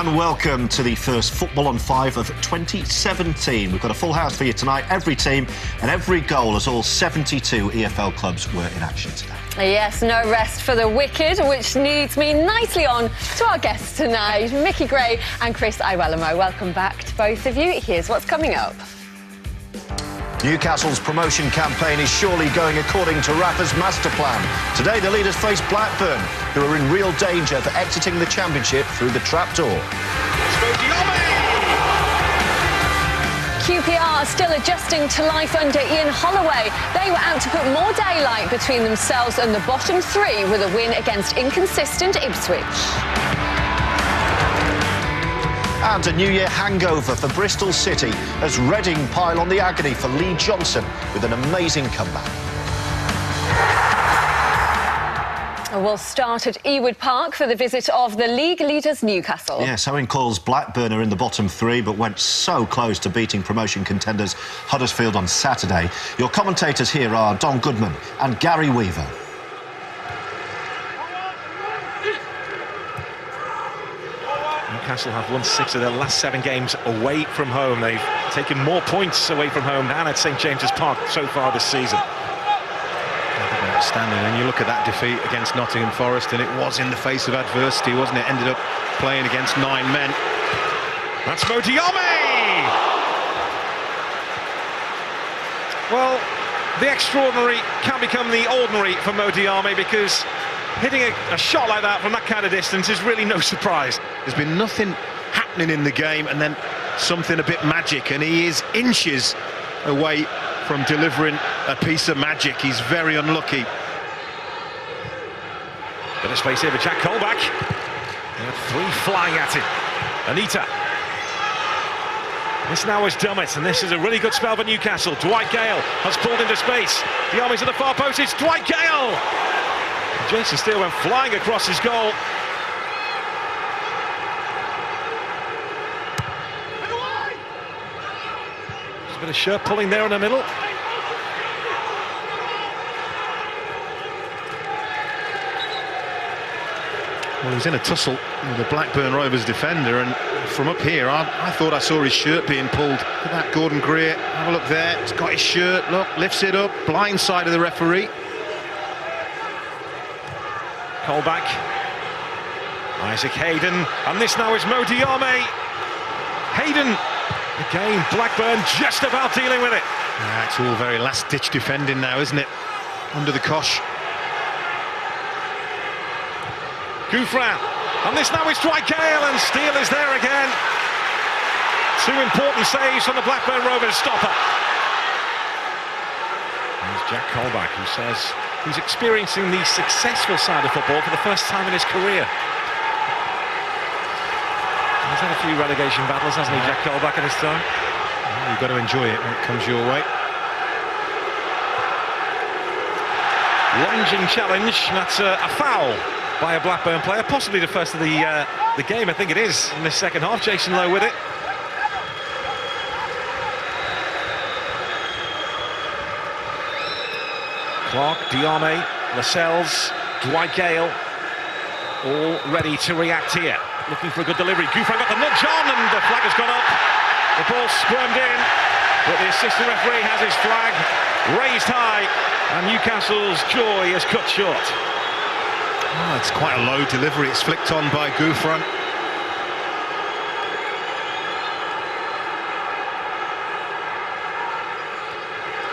And welcome to the first Football on 5 of 2017. We've got a full house for you tonight. Every team and every goal as all 72 EFL clubs were in action today. Yes, no rest for the wicked, which leads me nicely on to our guests tonight, Mickey Gray and Chris Iwelumo. Welcome back to both of you. Here's what's coming up. Newcastle's promotion campaign is surely going according to Rafa's master plan. Today the leaders face Blackburn, who are in real danger for exiting the Championship through the trapdoor. QPR still adjusting to life under Ian Holloway. They were out to put more daylight between themselves and the bottom three with a win against inconsistent Ipswich. And a New Year hangover for Bristol City as Reading pile on the agony for Lee Johnson with an amazing comeback. We'll start at Ewood Park for the visit of the league leaders Newcastle. Yes, Owen Coyle's Blackburn are in the bottom three but went so close to beating promotion contenders Huddersfield on Saturday. Your commentators here are Don Goodman and Gary Weaver. Newcastle have won 6 of their last 7 games away from home. They've taken more points away from home than at St James's Park so far this season. Outstanding. And you look at that defeat against Nottingham Forest, and it was in the face of adversity, wasn't it? Ended up playing against 9 men. That's Mo Diame! Well, the extraordinary can become the ordinary for Mo Diame, because hitting a shot like that from that kind of distance is really no surprise. There's been nothing happening in the game, and then something a bit magic, and he is inches away from delivering a piece of magic. He's very unlucky. Bit of space here for Jack Colback. He had 3 flying at him. Anita. This now is Dummett, and this is a really good spell for Newcastle. Dwight Gale has pulled into space. The armies at the far post. It's Dwight Gale! Jason Steele went flying across his goal. There's a bit of shirt pulling there in the middle. Well, he was in a tussle with the Blackburn Rovers defender, and from up here I thought I saw his shirt being pulled. Look at that, Gordon Greer. Have a look there. He's got his shirt. Look, lifts it up. Blind side of the referee. Colback, Isaac Hayden, and this now is Mo Diame. Hayden, again, Blackburn just about dealing with it. Yeah, it's all very last-ditch defending now, isn't it? Under the cosh. Gouffran, and this now is Dwight Gale, and Steele is there again. 2 important saves from the Blackburn Rovers stopper. There's Jack Colback, who says he's experiencing the successful side of football for the first time in his career. He's had a few relegation battles, hasn't he, Jack Colback, at his time? Well, you've got to enjoy it when it comes your way. Lunging challenge, that's a foul by a Blackburn player, possibly the first of the game, I think it is, in this second half. Jason Lowe with it. Clark, Diame, Lascelles, Dwight Gale, all ready to react here. Looking for a good delivery. Gouffran got the nudge on, and the flag has gone up. The ball squirmed in, but the assistant referee has his flag raised high, and Newcastle's joy is cut short. Oh, it's quite a low delivery. It's flicked on by Gouffran.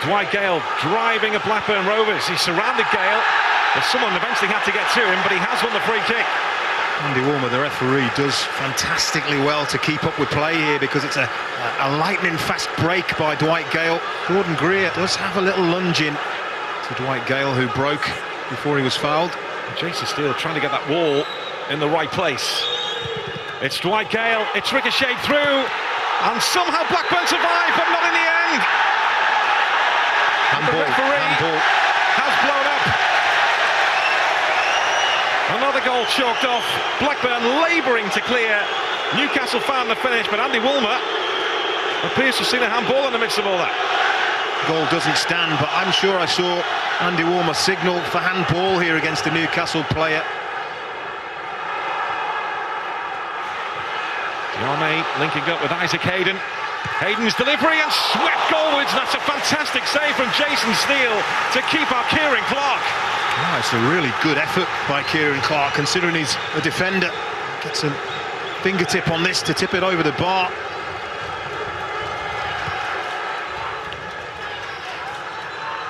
Dwight Gale driving at Blackburn Rovers. He surrounded Gale, but someone eventually had to get to him, but he has won the free kick. Andy Woolmer, the referee, does fantastically well to keep up with play here, because it's a lightning fast break by Dwight Gale. Gordon Greer does have a little lunge in to Dwight Gale, who broke before he was fouled. Jason Steele trying to get that wall in the right place. It's Dwight Gale, it's ricocheted through, and somehow Blackburn survived, but not in the end. And the referee has blown up. Another goal chalked off. Blackburn labouring to clear. Newcastle found the finish, but Andy Woolmer appears to have seen a handball in the midst of all that. Goal doesn't stand, but I'm sure I saw Andy Woolmer signal for handball here against the Newcastle player. Diame linking up with Isaac Hayden. Hayden's delivery and swept goalwards. That's a fantastic save from Jason Steele to keep out Kieran Clark. Oh, it's a really good effort by Kieran Clark, considering he's a defender. Gets a fingertip on this to tip it over the bar.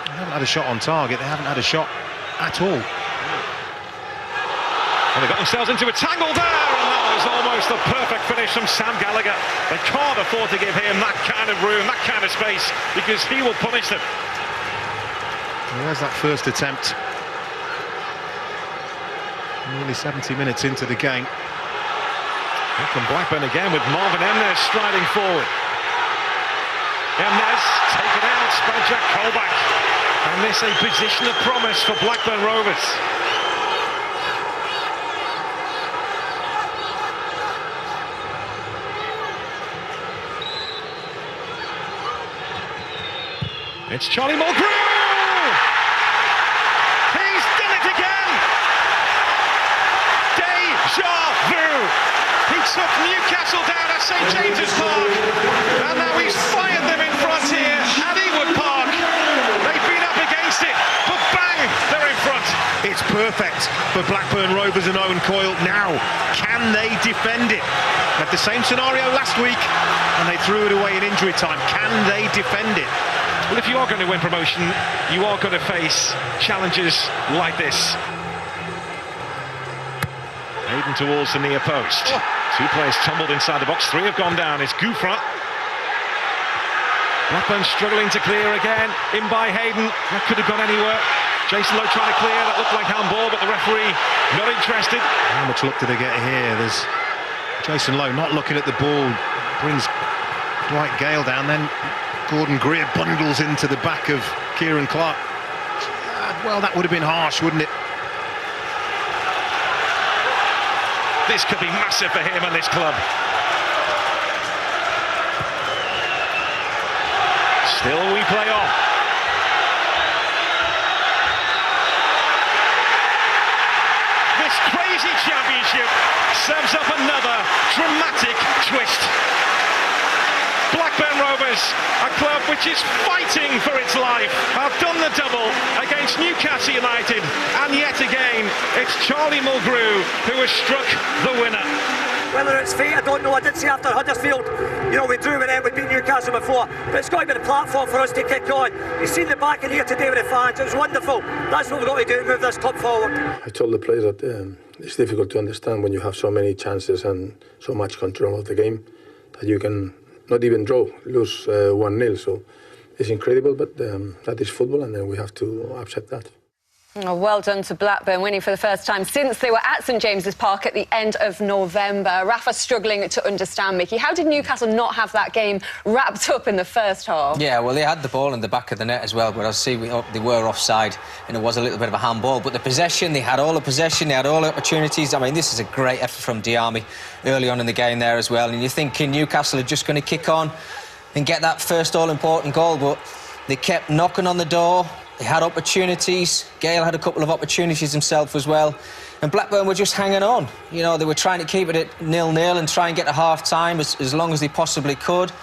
They haven't had a shot on target. They haven't had a shot at all. And they got themselves into a tangle there, and that was almost the perfect finish from Sam Gallagher. They can't afford to give him that kind of room, that kind of space, because he will punish them. There's that first attempt. Nearly 70 minutes into the game. Here from Blackburn again with Marvin Emnes striding forward. Emnes taken out by Jack Colback. And this a position of promise for Blackburn Rovers. It's Charlie Mulgrew! He's done it again! Deja vu! He took Newcastle down at St James's Park, and now he's fired them in front here at Ewood Park. They've been up against it, but bang, they're in front. It's perfect for Blackburn Rovers and Owen Coyle. Now, can they defend it? They had the same scenario last week, and they threw it away in injury time. Can they defend it? Well, if you are going to win promotion, you are going to face challenges like this. Hayden towards the near post. Two players tumbled inside the box. Three have gone down. It's Gouffran. Blackburn struggling to clear again. In by Hayden. That could have gone anywhere. Jason Lowe trying to clear. That looked like handball, but the referee not interested. How much luck did they get here? There's Jason Lowe not looking at the ball. Brings Dwight Gale down. Then Gordon Greer bundles into the back of Kieran Clark. Well, that would have been harsh, wouldn't it? This could be massive for him and this club. Still we play on. This crazy championship serves up another dramatic twist. Blackburn Rovers, a club which is fighting for its life, have done the double against Newcastle United, and yet again it's Charlie Mulgrew who has struck the winner. Whether it's fate, I don't know. I did say after Huddersfield, you know, we drew with them, we beat Newcastle before, but it's got to be the platform for us to kick on. You've seen the back in here today with the fans. It was wonderful. That's what we've got to do, move this club forward. I told the players that it's difficult to understand when you have so many chances and so much control of the game that you can not even draw, lose 1-0. So it's incredible, but that is football, and then we have to accept that. Oh, well done to Blackburn, winning for the first time since they were at St James's Park at the end of November. Rafa struggling to understand, Mickey. How did Newcastle not have that game wrapped up in the first half? Yeah, well, they had the ball in the back of the net as well, but I see they were offside, and it was a little bit of a handball. But the possession, they had all the possession, they had all the opportunities. I mean, this is a great effort from Diame early on in the game there as well. And you're thinking Newcastle are just going to kick on and get that first all-important goal, but they kept knocking on the door. They had opportunities. Gale had a couple of opportunities himself as well. And Blackburn were just hanging on. You know, they were trying to keep it at 0-0 and try and get to half-time as long as they possibly could.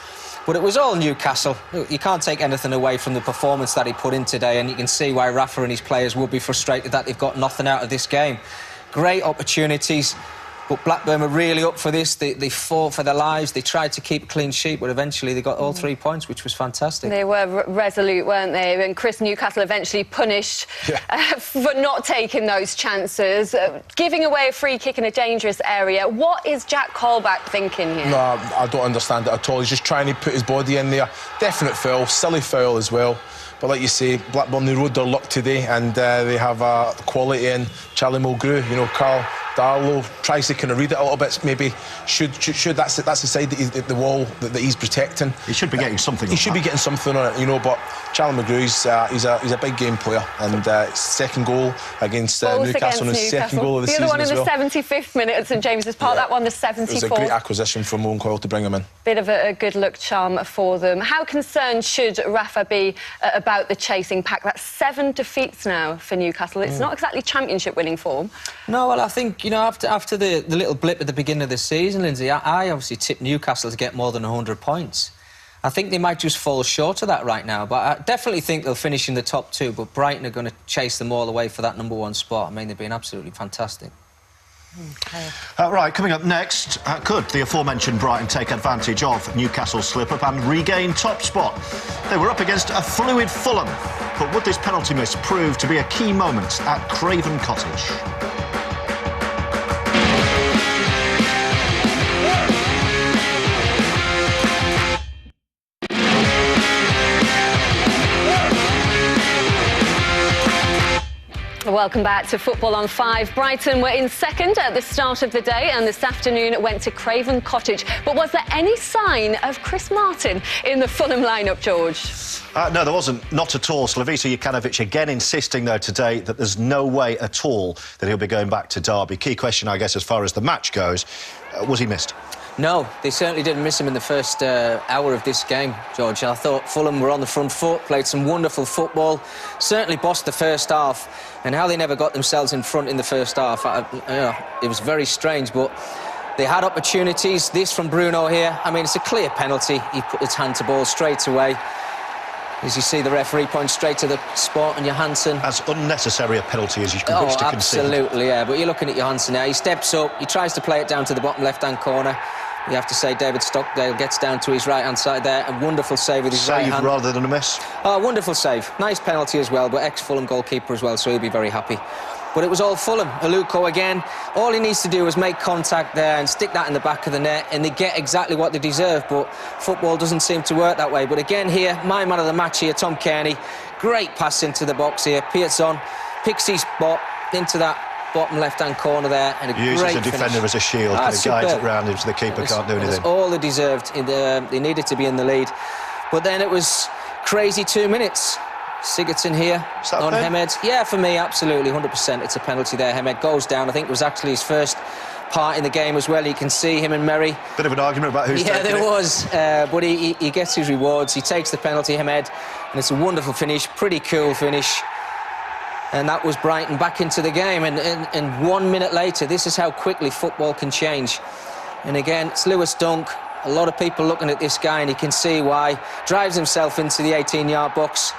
But it was all Newcastle. You can't take anything away from the performance that he put in today, and you can see why Rafa and his players will be frustrated that they've got nothing out of this game. Great opportunities. But Blackburn were really up for this. They fought for their lives. They tried to keep a clean sheet, but eventually they got all 3 points, which was fantastic. They were resolute, weren't they? And Chris, Newcastle eventually punished for not taking those chances, giving away a free kick in a dangerous area. What is Jack Colback thinking here? No, I don't understand it at all. He's just trying to put his body in there. Definite foul, silly foul as well. But like you say, Blackburn, they rode their luck today, and they have quality in Charlie Mulgrew. You know, Carl Darlow tries to kind of read it a little bit. Maybe should that's the side that the wall that he's protecting. He should be getting something. He should be getting something on it, you know. But Charlie Mulgrew, he's a big game player, and second goal against Newcastle, and his second goal of the season as well. The other one in the 75th minute at St James's Park. Yeah. That one the 74th. It was a great acquisition from Owen Coyle to bring him in. Bit of a good luck charm for them. How concerned should Rafa be about the chasing pack? That's 7 defeats now for Newcastle. It's not exactly championship winning form. No, well, I think You know, after the little blip at the beginning of the season, Lindsay, I obviously tipped Newcastle to get more than 100 points. I think they might just fall short of that right now, but I definitely think they'll finish in the top 2, but Brighton are going to chase them all the way for that #1 spot. I mean, they've been absolutely fantastic. Okay. Right, coming up next, could the aforementioned Brighton take advantage of Newcastle's slip-up and regain top spot? They were up against a fluid Fulham, but would this penalty miss prove to be a key moment at Craven Cottage? Welcome back to Football on 5. Brighton were in second at the start of the day and this afternoon went to Craven Cottage. But was there any sign of Chris Martin in the Fulham lineup, George? No, there wasn't. Not at all. Slavisa Jokanovic again insisting, though, today that there's no way at all that he'll be going back to Derby. Key question, I guess, as far as the match goes, was he missed? No, they certainly didn't miss him in the first hour of this game, George. I thought Fulham were on the front foot, played some wonderful football, certainly bossed the first half, and how they never got themselves in front in the first half, it was very strange, but they had opportunities. This from Bruno here, I mean, it's a clear penalty. He put his hand to ball straight away. As you see, the referee points straight to the spot, and Johansson... As unnecessary a penalty as you can wish to concede. Absolutely, yeah. But you're looking at Johansson now. He steps up, he tries to play it down to the bottom left-hand corner. You have to say David Stockdale gets down to his right-hand side there. A wonderful save with his right hand. Save rather than a miss? Oh, wonderful save. Nice penalty as well, but ex-Fulham goalkeeper as well, so he'll be very happy. But it was all Fulham. Aluko again. All he needs to do is make contact there and stick that in the back of the net, and they get exactly what they deserve. But football doesn't seem to work that way. But again here, my man of the match here, Tom Kearney. Great pass into the box here. Pearson picks his spot into that bottom left-hand corner there, and uses great the defender finish. as a shield, kind of guides it round him so the keeper can't do anything. All they deserved. They needed to be in the lead. But then it was crazy 2 minutes. Sigurdsson here on Hemed. Yeah, for me, absolutely, 100%. It's a penalty there. Hemed goes down. I think it was actually his first part in the game as well. You can see him and Merry. Bit of an argument about who's taking it. Yeah, there was. But he gets his rewards. He takes the penalty, Hemed, and it's a wonderful finish, pretty cool finish. And that was Brighton back into the game. And 1 minute later, this is how quickly football can change. And again, it's Lewis Dunk. A lot of people looking at this guy, and you can see why. Drives himself into the 18-yard box.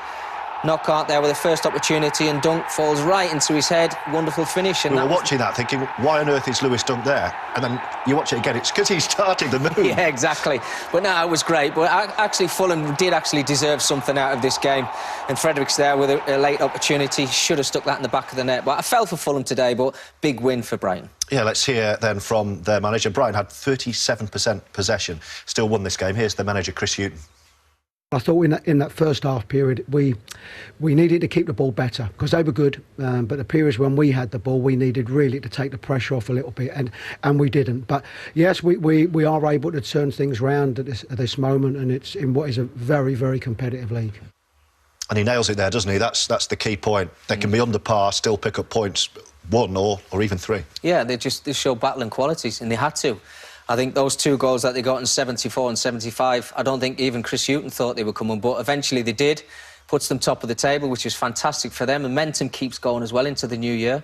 Knockout there with the first opportunity, and Dunk falls right into his head. Wonderful finish. And we were watching that thinking, why on earth is Lewis Dunk there? And then you watch it again, it's because he started the move. Yeah, exactly. But no, it was great. But actually, Fulham did actually deserve something out of this game. And Fredericks there with a late opportunity. Should have stuck that in the back of the net. But I fell for Fulham today, but big win for Brighton. Yeah, let's hear then from their manager. Brighton had 37% possession, still won this game. Here's their manager, Chris Hughton. I thought in that first half period we needed to keep the ball better because they were good, but the periods when we had the ball we needed really to take the pressure off a little bit, and we didn't. But yes, we are able to turn things around at this moment, and it's in what is a very, very competitive league. And he nails it there, doesn't he? That's the key point. They can be under par, still pick up points, 1 or even 3. Yeah, they show battling qualities, and they had to. I think those 2 goals that they got in 74 and 75, I don't think even Chris Hughton thought they were coming, but eventually they did. Puts them top of the table, which is fantastic for them. Momentum keeps going as well into the new year.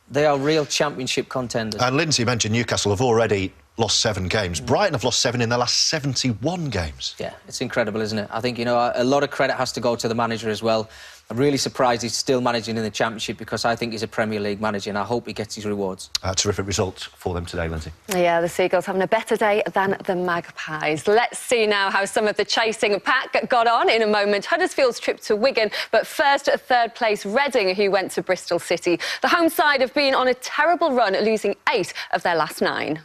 They are real championship contenders. And Lindsay mentioned Newcastle have already lost 7 games. Brighton have lost 7 in their last 71 games. Yeah, it's incredible, isn't it? I think, you know, a lot of credit has to go to the manager as well. I'm really surprised he's still managing in the Championship because I think he's a Premier League manager and I hope he gets his rewards. Terrific result for them today, Lindsay. Yeah, the Seagulls having a better day than the Magpies. Let's see now how some of the chasing pack got on in a moment. Huddersfield's trip to Wigan, but first at 3rd place, Reading, who went to Bristol City. The home side have been on a terrible run, losing 8 of their last 9.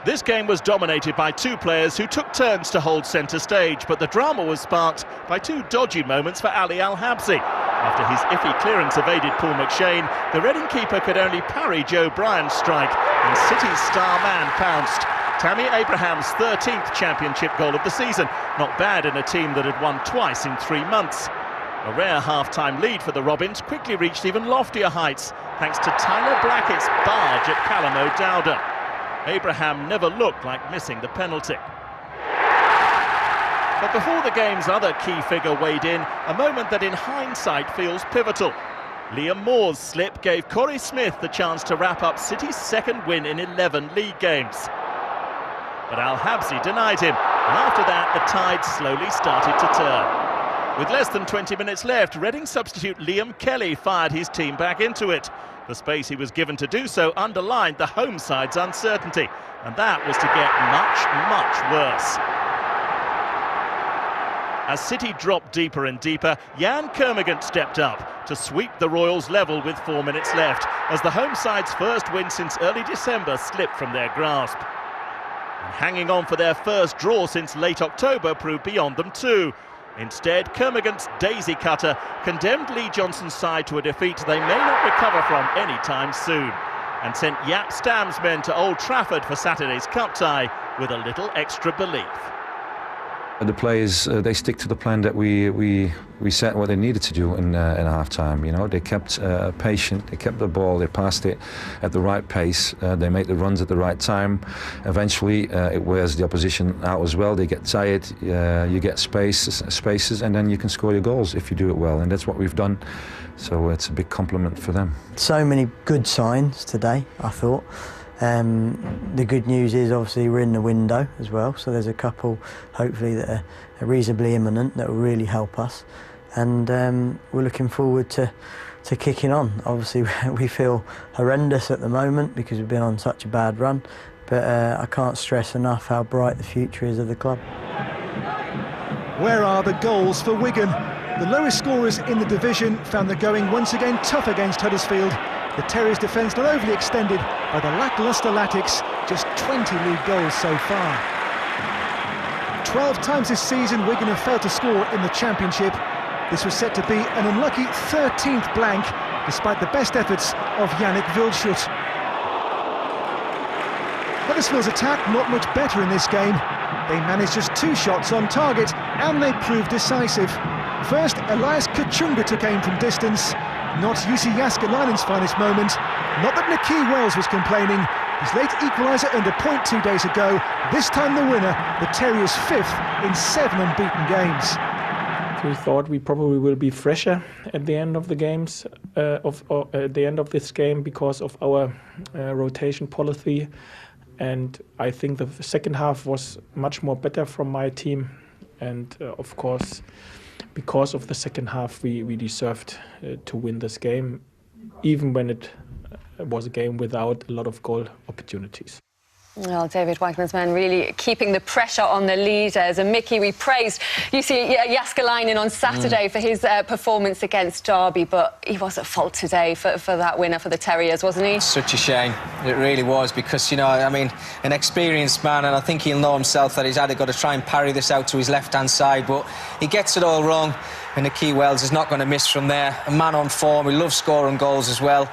This game was dominated by 2 players who took turns to hold centre stage, but the drama was sparked by 2 dodgy moments for Ali Al-Habsi. After his iffy clearance evaded Paul McShane, the Reading keeper could only parry Joe Bryan's strike, and City's star man pounced. Tammy Abraham's 13th championship goal of the season. Not bad in a team that had won twice in 3 months. A rare half-time lead for the Robins quickly reached even loftier heights, thanks to Tyler Blackett's barge at Callum O'Dowda. Abraham never looked like missing the penalty. But before the game's other key figure weighed in, a moment that in hindsight feels pivotal. Liam Moore's slip gave Corey Smith the chance to wrap up City's second win in 11 league games. But Al Habsi denied him, and after that the tide slowly started to turn. With less than 20 minutes left, Reading substitute Liam Kelly fired his team back into it. The space he was given to do so underlined the home side's uncertainty, and that was to get much worse. As City dropped deeper and deeper, Jan Kermorgant stepped up to sweep the Royals level with 4 minutes left, as the home side's first win since early December slipped from their grasp. And hanging on for their first draw since late October proved beyond them too. Instead, Kermorgant's daisy cutter condemned Lee Johnson's side to a defeat they may not recover from anytime soon, and sent Jaap Stam's men to Old Trafford for Saturday's cup tie with a little extra belief. The players, they stick to the plan that we set what they needed to do in half-time. You know, they kept patient, they kept the ball, they passed it at the right pace, they made the runs at the right time. Eventually, it wears the opposition out as well. They get tired, you get spaces, and then you can score your goals if you do it well. And that's what we've done. So it's a big compliment for them. So many good signs today, I thought. The good news is obviously we're in the window as well, so there's a couple hopefully that are reasonably imminent that will really help us, and we're looking forward to kicking on. Obviously we feel horrendous at the moment because we've been on such a bad run, but I can't stress enough how bright the future is of the club. Where are the goals for Wigan? The lowest scorers in the division found the going once again tough against Huddersfield. The Terriers' defence not overly extended by the lacklustre Latics, just 20 league goals so far. 12 times this season Wigan have failed to score in the Championship. This was set to be an unlucky 13th blank, despite the best efforts of Yannick Wildschut. Huddersfield's attack not much better in this game. They managed just 2 shots on target, and they proved decisive. First, Elias Kachunga took aim from distance. Not Jussi Jääskeläinen's finest moment. Not that Nicky Wells was complaining. His late equaliser earned a point 2 days ago. This time the winner, the Terriers' 5th in 7 unbeaten games. We thought we probably will be fresher at the end of the games, at the end of this game, because of our rotation policy. And I think the second half was much more better from my team. And of course, because of the second half, we deserved to win this game, even when it was a game without a lot of goal opportunities. Well, David Weigmann's men really keeping the pressure on the leaders. And Mickey, we praised Jussi Jääskeläinen on Saturday for his performance against Derby, but he was at fault today for that winner for the Terriers, wasn't he? Such a shame. It really was, because, you know, I mean, an experienced man, and I think he'll know himself that he's either got to try and parry this out to his left-hand side, but he gets it all wrong, and Nicky Wells is not going to miss from there. A man on form, he loves scoring goals as well.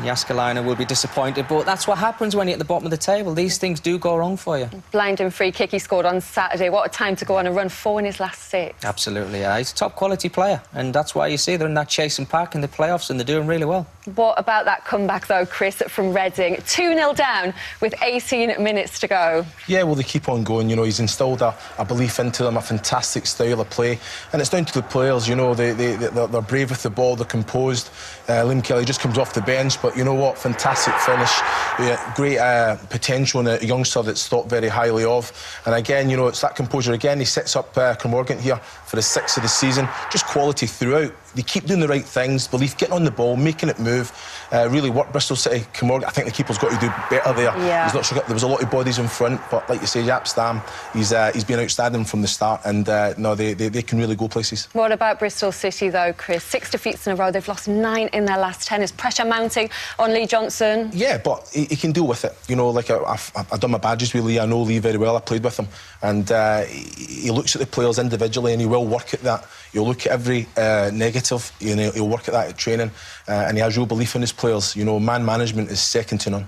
Jääskeläinen will be disappointed, but that's what happens when you're at the bottom of the table. These things do go wrong for you. Blinding free kick he scored on Saturday. What a time to go on and run 4 in his last 6. Absolutely, yeah. He's a top-quality player, and that's why you see they're in that chasing pack in the playoffs, and they're doing really well. What about that comeback, though, Chris, from Reading? 2-0 down with 18 minutes to go. Yeah, well, they keep on going. You know, he's instilled a belief into them, a fantastic style of play. And it's down to the players, you know, they're brave with the ball, they're composed. Liam Kelly just comes off the bench, but you know what? Fantastic finish. Yeah, great potential in a youngster that's thought very highly of. And again, you know, it's that composure again. He sets up Kermorgant here for the 6th of the season. Just quality throughout. They keep doing the right things, belief, getting on the ball, making it move. Really work Bristol City. Kermorgant, I think the keeper's got to do better there. Yeah. He's not sure, there was a lot of bodies in front, but like you say, Jaap Stam, he's been outstanding from the start, and no, they can really go places. What about Bristol City, though, Chris? 6 defeats in a row. They've lost 9 in their last 10. Is pressure mounting on Lee Johnson? Yeah, but he can deal with it. You know, like I've done my badges with Lee. I know Lee very well. I played with him, and he looks at the players individually, and he will work at that. He'll look at every negative. You know, he'll work at that at training, and he has real belief in his players. You know, man management is second to none.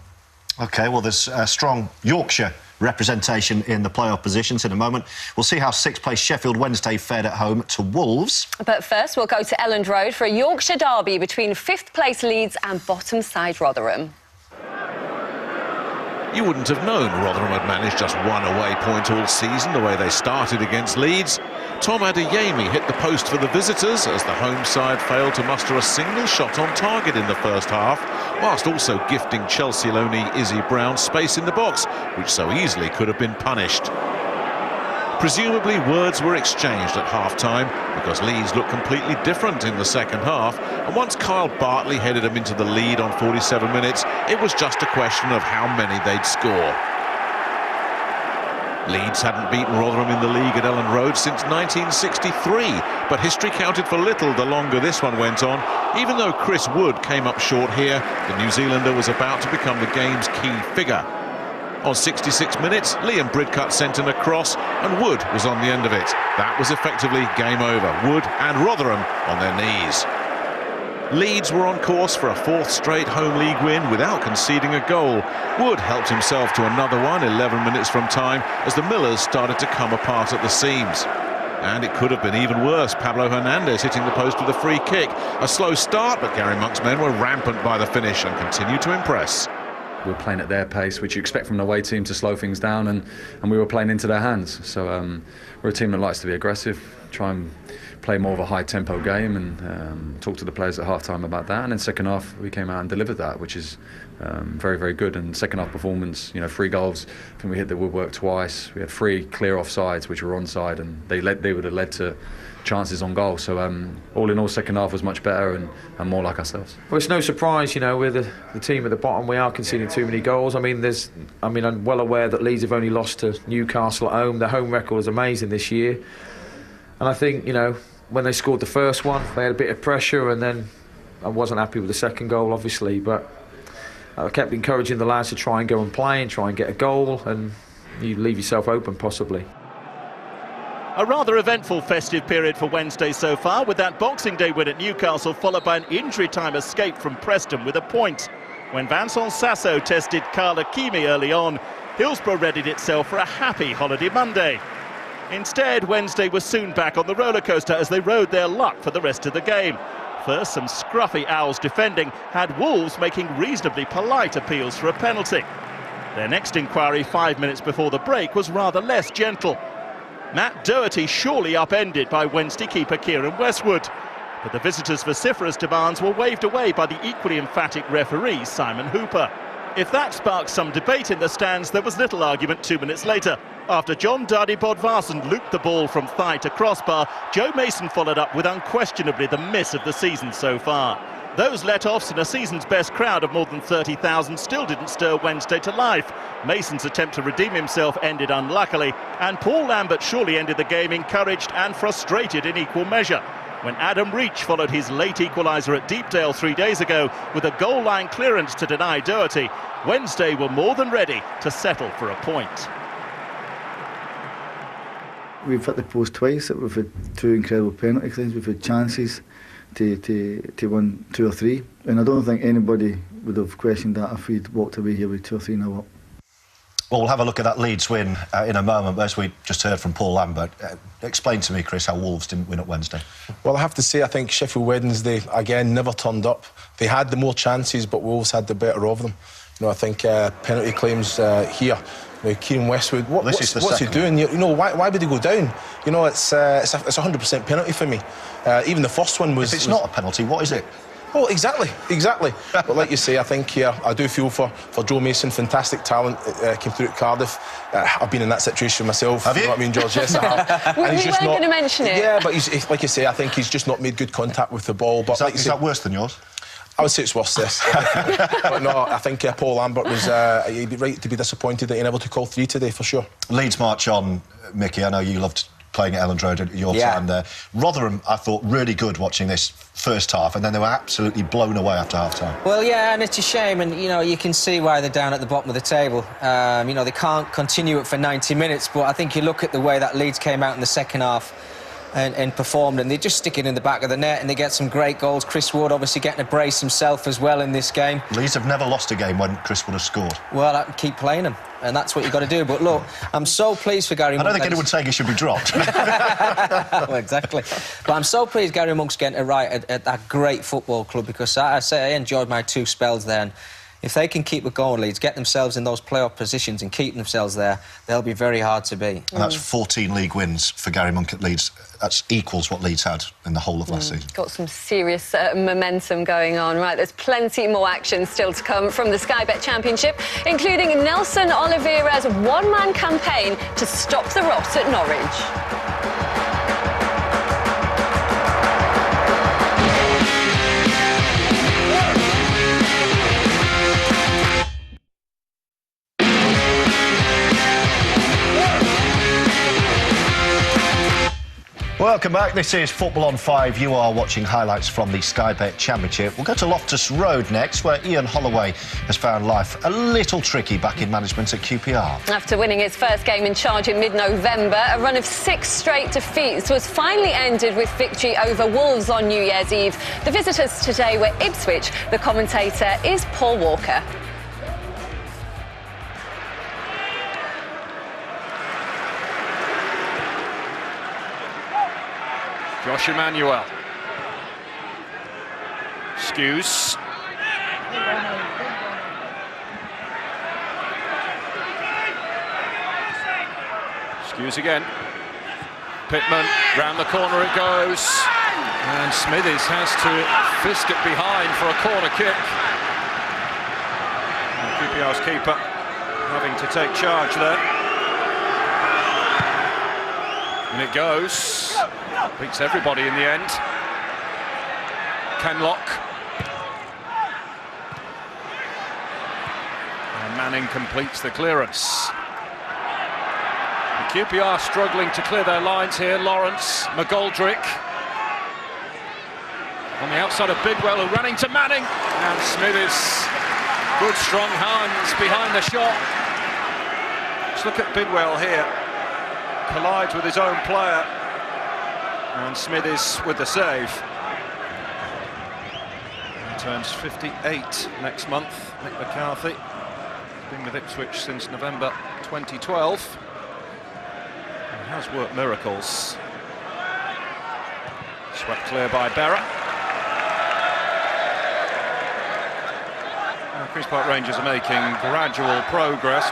OK, well, there's a strong Yorkshire representation in the playoff positions in a moment. We'll see how 6th place Sheffield Wednesday fared at home to Wolves. But first, we'll go to Elland Road for a Yorkshire derby between 5th place Leeds and bottom side Rotherham. You wouldn't have known Rotherham had managed just one away point all season, the way they started against Leeds. Tom Adeyemi hit the post for the visitors as the home side failed to muster a single shot on target in the first half, whilst also gifting Chelsea loanee Izzy Brown space in the box, which so easily could have been punished. Presumably words were exchanged at half-time because Leeds looked completely different in the second half, and once Kyle Bartley headed them into the lead on 47 minutes, it was just a question of how many they'd score. Leeds hadn't beaten Rotherham in the league at Ellen Road since 1963, but history counted for little the longer this one went on. Even though Chris Wood came up short here, the New Zealander was about to become the game's key figure. On 66 minutes, Liam Bridcut sent in a cross, and Wood was on the end of it. That was effectively game over. Wood and Rotherham on their knees. Leeds were on course for a fourth straight home league win without conceding a goal. Wood helped himself to another one 11 minutes from time as the Millers started to come apart at the seams. And it could have been even worse. Pablo Hernandez hitting the post with a free kick. A slow start, but Gary Monk's men were rampant by the finish and continued to impress. We were playing at their pace, which you expect from an away team to slow things down, and we were playing into their hands. So we're a team that likes to be aggressive, try and play more of a high-tempo game, and talk to the players at half-time about that. And then second half, we came out and delivered that, which is very, very good. And second half performance, 3 goals. I think we hit the woodwork twice. We had 3 clear offsides, which were onside, and they would have led to chances on goal. So all in all, second half was much better and more like ourselves. Well, it's no surprise, we're the team at the bottom. We are conceding too many goals. I'm well aware that Leeds have only lost to Newcastle at home. Their home record is amazing this year, and I think when they scored the first one, they had a bit of pressure, and then I wasn't happy with the second goal, obviously, but I kept encouraging the lads to try and go and play and try and get a goal, and you leave yourself open possibly. A rather eventful festive period for Wednesday so far, with that Boxing Day win at Newcastle followed by an injury-time escape from Preston with a point. When Vincent Sasso tested Karl Hakimi early on, Hillsborough readied itself for a happy holiday Monday. Instead, Wednesday was soon back on the rollercoaster as they rode their luck for the rest of the game. First, some scruffy Owls defending had Wolves making reasonably polite appeals for a penalty. Their next inquiry 5 minutes before the break was rather less gentle. Matt Doherty surely upended by Wednesday keeper Kieran Westwood. But the visitors' vociferous demands were waved away by the equally emphatic referee Simon Hooper. If that sparked some debate in the stands, there was little argument 2 minutes later. After John Dadi Bodvarsson looped the ball from thigh to crossbar, Joe Mason followed up with unquestionably the miss of the season so far. Those let-offs and a season's best crowd of more than 30,000 still didn't stir Wednesday to life. Mason's attempt to redeem himself ended unluckily, and Paul Lambert surely ended the game encouraged and frustrated in equal measure. When Adam Reach followed his late equaliser at Deepdale 3 days ago with a goal-line clearance to deny Doherty, Wednesday were more than ready to settle for a point. We've hit the post twice, we've had 2 incredible penalty claims, we've had chances to win 2 or 3, and I don't think anybody would have questioned that if we'd walked away here with 2 or 3 0 up. Well, we'll have a look at that Leeds win in a moment, but as we just heard from Paul Lambert, explain to me, Chris, how Wolves didn't win at Wednesday. Well, I have to say, I think Sheffield Wednesday, again, never turned up. They had the more chances, but Wolves had the better of them. I think penalty claims here. Kieran Westwood, what's he doing? Why would he go down? It's 100% penalty for me. Even the first one was... If it's not a penalty, what is it? Oh, exactly. But like you say, I think I do feel for Joe Mason. Fantastic talent, came through at Cardiff. I've been in that situation myself. Have you? Know what I mean, George? Yes, I have. We weren't going to mention it. Yeah, but he's, like you say, I think he's just not made good contact with the ball. But is that worse than yours? I would say it's worse, this. But no, I think Paul Lambert was he'd be right to be disappointed that he never to call 3 today, for sure. Leeds march on, Mickey. I know you loved playing at Elland Road at your time there. Rotherham, I thought, really good watching this first half, and then they were absolutely blown away after half-time. Well, yeah, and it's a shame, and, you can see why they're down at the bottom of the table. They can't continue it for 90 minutes, but I think you look at the way that Leeds came out in the second half and performed, and they just stick it in the back of the net and they get some great goals. Chris Wood obviously getting a brace himself as well in this game. Leeds have never lost a game when Chris Wood has scored. Well, I keep playing him, and that's what you've got to do. But look, I'm so pleased for Gary Monk. I don't think anyone would say he should be dropped. Well, exactly. But I'm so pleased Gary Monk's getting it right at that great football club, because I enjoyed my 2 spells there, and If they can keep the goal leads, get themselves in those playoff positions and keep themselves there, they'll be very hard to beat. And that's 14 league wins for Gary Monk at Leeds. That equals what Leeds had in the whole of last season. Got some serious momentum going on. Right, there's plenty more action still to come from the Sky Bet Championship, including Nelson Oliveira's one-man campaign to stop the rot at Norwich. Welcome back. This is Football on 5. You are watching highlights from the Sky Bet Championship. We'll go to Loftus Road next, where Ian Holloway has found life a little tricky back in management at QPR. After winning his first game in charge in mid-November, a run of 6 straight defeats was finally ended with victory over Wolves on New Year's Eve. The visitors today were Ipswich. The commentator is Paul Walker. Josh Emmanuel. Skews. Skews again. Pittman, round the corner it goes. And Smithies has to fist it behind for a corner kick. And QPR's keeper having to take charge there. And it goes. Beats everybody in the end. Kenlock. And Manning completes the clearance. The QPR struggling to clear their lines here. Lawrence, McGoldrick. On the outside of Bidwell, who running to Manning. And Smithies. Good strong hands behind the shot. Let's look at Bidwell here. Collides with his own player. And Smithies with the save. He turns 58 next month. Nick McCarthy, been with Ipswich since November 2012. And has worked miracles. Swept clear by Berra. Queen's Park Rangers are making gradual progress.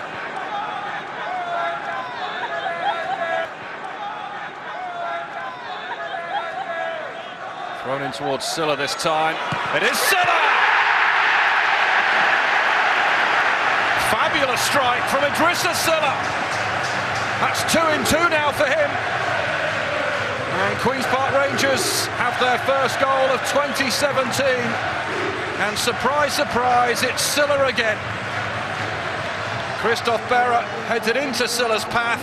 Thrown in towards Silla this time. It is Silla! Fabulous strike from Idrissa Silla. That's 2 in 2 now for him. And Queen's Park Rangers have their first goal of 2017. And surprise, surprise, it's Silla again. Christophe Berra heads it into Silla's path,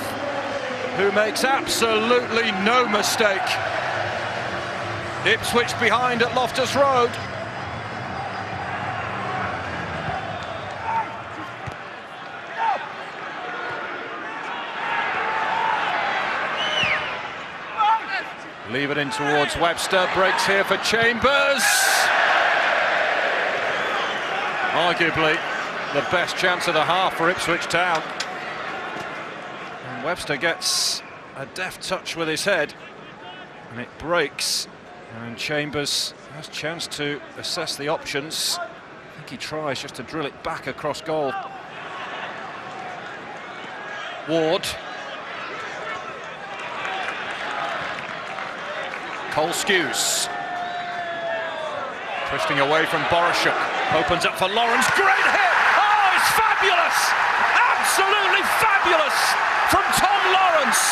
who makes absolutely no mistake. Ipswich behind at Loftus Road. Leave it in towards Webster. Breaks here for Chambers. Arguably the best chance of the half for Ipswich Town. And Webster gets a deft touch with his head. And it breaks. And Chambers has a chance to assess the options. I think he tries just to drill it back across goal. Ward. Cole Skews. Twisting away from Boroshuk. Opens up for Lawrence. Great hit! Oh, it's fabulous! Absolutely fabulous from Tom Lawrence.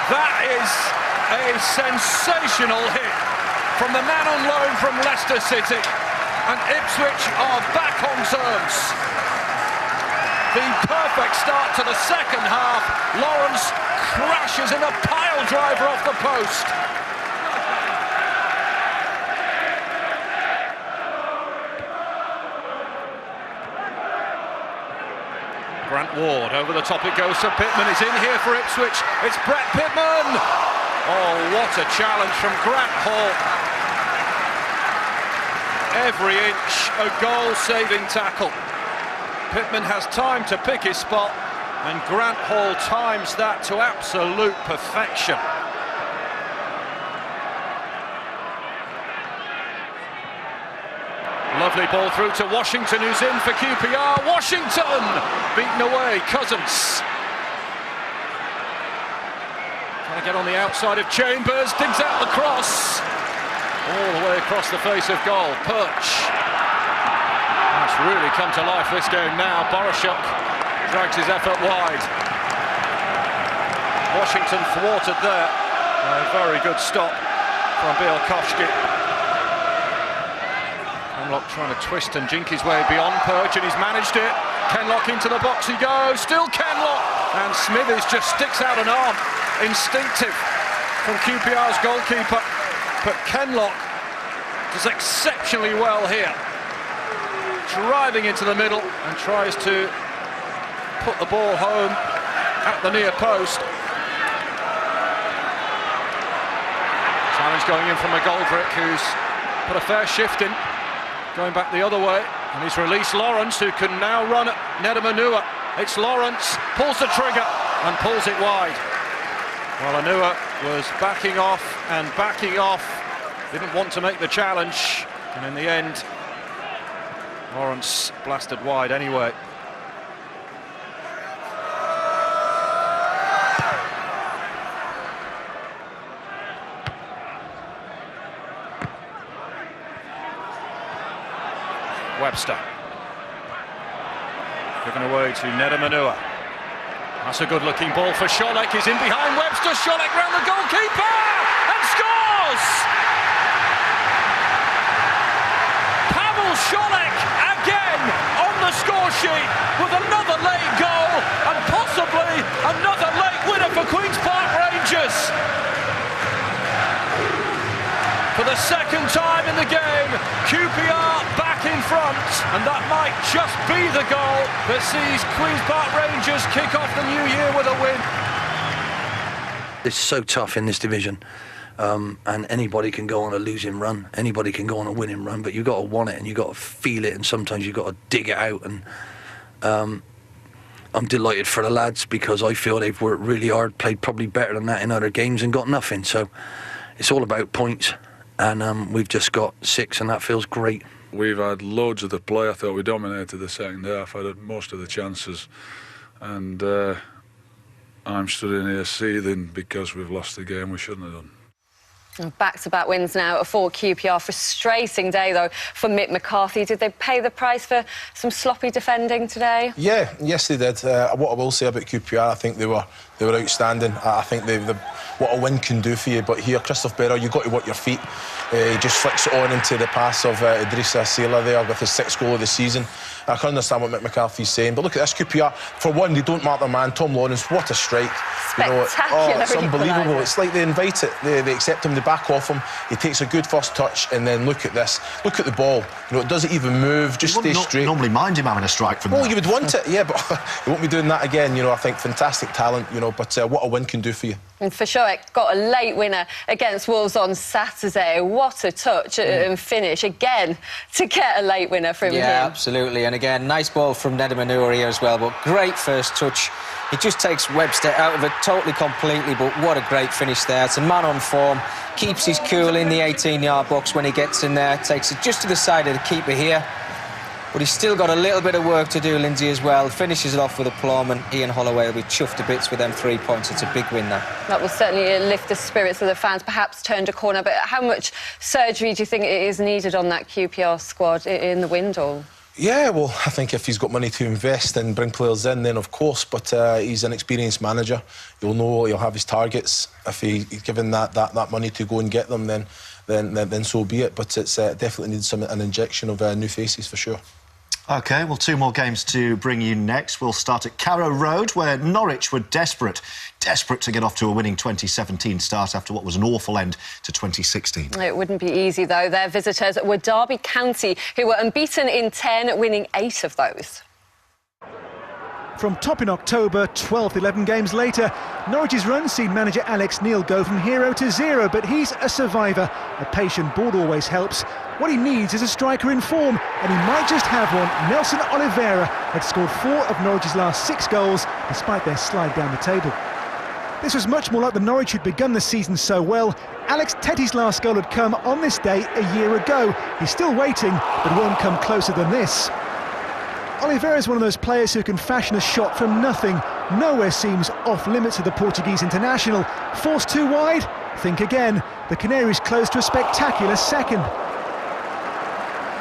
That is a sensational hit from the man on loan from Leicester City, and Ipswich are back on terms. The perfect start to the second half. Lawrence crashes in a pile driver off the post. Grant Ward, over the top it goes to Pittman. It's in here for Ipswich. It's Brett Pittman. Oh, what a challenge from Grant Hall. Every inch a goal-saving tackle. Pittman has time to pick his spot, and Grant Hall times that to absolute perfection. Lovely ball through to Washington, who's in for QPR. Washington beaten away. Cousins trying to get on the outside of Chambers, digs out the cross all the way across the face of goal. Perch. It's really come to life this game now. Boroshuk drags his effort wide. Washington thwarted there. A very good stop from Bielkowski. Kenlock trying to twist and jink his way beyond Perch, and he's managed it. Kenlock into the box he goes, still Kenlock, and Smithies just sticks out an arm. Instinctive from QPR's goalkeeper, but Kenlock does exceptionally well here. Driving into the middle and tries to put the ball home at the near post. Challenge going in from McGoldrick, who's put a fair shift in. Going back the other way, and he's released Lawrence, who can now run at Nedum-Onuoha. It's Lawrence, pulls the trigger and pulls it wide. Well, Onuoha was backing off and backing off, didn't want to make the challenge, and in the end, Lawrence blasted wide anyway. Webster. Given away to Nedum-Onuoha. That's a good-looking ball for Scholek. He's in behind Webster. Scholek round the goalkeeper and scores! Pavel Scholek again on the score sheet with another late goal and possibly another late winner for Queen's Park Rangers. For the second time in the game, QPR back in front, and that might just be the goal that sees Queen's Park Rangers kick off the new year with a win. It's so tough in this division, and anybody can go on a losing run, anybody can go on a winning run, but you've got to want it and you've got to feel it, and sometimes you've got to dig it out. And I'm delighted for the lads because I feel they've worked really hard, played probably better than that in other games and got nothing. So it's all about points. And we've just got 6, and that feels great. We've had loads of the play. I thought we dominated the second half. I had most of the chances, and I'm stood in here seething because we've lost the game we shouldn't have done. Back-to-back wins now for QPR. Frustrating day, though, for Mick McCarthy. Did they pay the price for some sloppy defending today? Yeah, yes, they did. What I will say about QPR, I think they were outstanding. I think what a win can do for you. But here, Christophe Berra, you've got to work your feet. He just flicks it on into the pass of Idrissa Sela there with his 6th goal of the season. I can understand what Mick McCarthy's saying, but look at this QPR. For one, they don't mark their man. Tom Lawrence, what a strike. Spectacular. It's unbelievable. It's like they invite it. They accept him, they back off him. He takes a good first touch, and then look at this. Look at the ball. It doesn't even move, just stay straight. Normally mind him having a strike from that. You would want it, yeah, but he won't be doing that again. I think fantastic talent, but what a win can do for you. And Fashoek got a late winner against Wolves on Saturday. What a touch and finish again to get a late winner from him. Yeah, absolutely. And again, nice ball from Nedum-Onuoha here as well, but great first touch. He just takes Webster out of it totally, completely, but what a great finish there. It's a man on form, keeps his cool in the 18-yard box when he gets in there, takes it just to the side of the keeper here. But he's still got a little bit of work to do, Lindsay, as well. Finishes it off with a plum, and Ian Holloway will be chuffed to bits with them 3 points. It's a big win now. That will certainly lift the spirits of the fans, perhaps turned a corner. But how much surgery do you think is needed on that QPR squad in the window? Yeah, well, I think if he's got money to invest and bring players in, then of course. But he's an experienced manager. He'll know, he'll have his targets. If he's given that money to go and get them, then so be it. But it's definitely needs an injection of new faces for sure. OK, well, 2 more games to bring you next. We'll start at Carrow Road, where Norwich were desperate to get off to a winning 2017 start after what was an awful end to 2016. It wouldn't be easy, though. Their visitors were Derby County, who were unbeaten in 10, winning 8 of those. From top in October, 12th 11 games later, Norwich's run seen manager Alex Neil go from hero to zero, but he's a survivor. A patient board always helps. What he needs is a striker in form, and he might just have one. Nelson Oliveira had scored 4 of Norwich's last 6 goals, despite their slide down the table. This was much more like the Norwich who'd begun the season so well. Alex Tetty's last goal had come on this day a year ago. He's still waiting, but won't come closer than this. Oliveira is one of those players who can fashion a shot from nothing. Nowhere seems off limits to the Portuguese international. Forced too wide? Think again. The Canaries close to a spectacular second.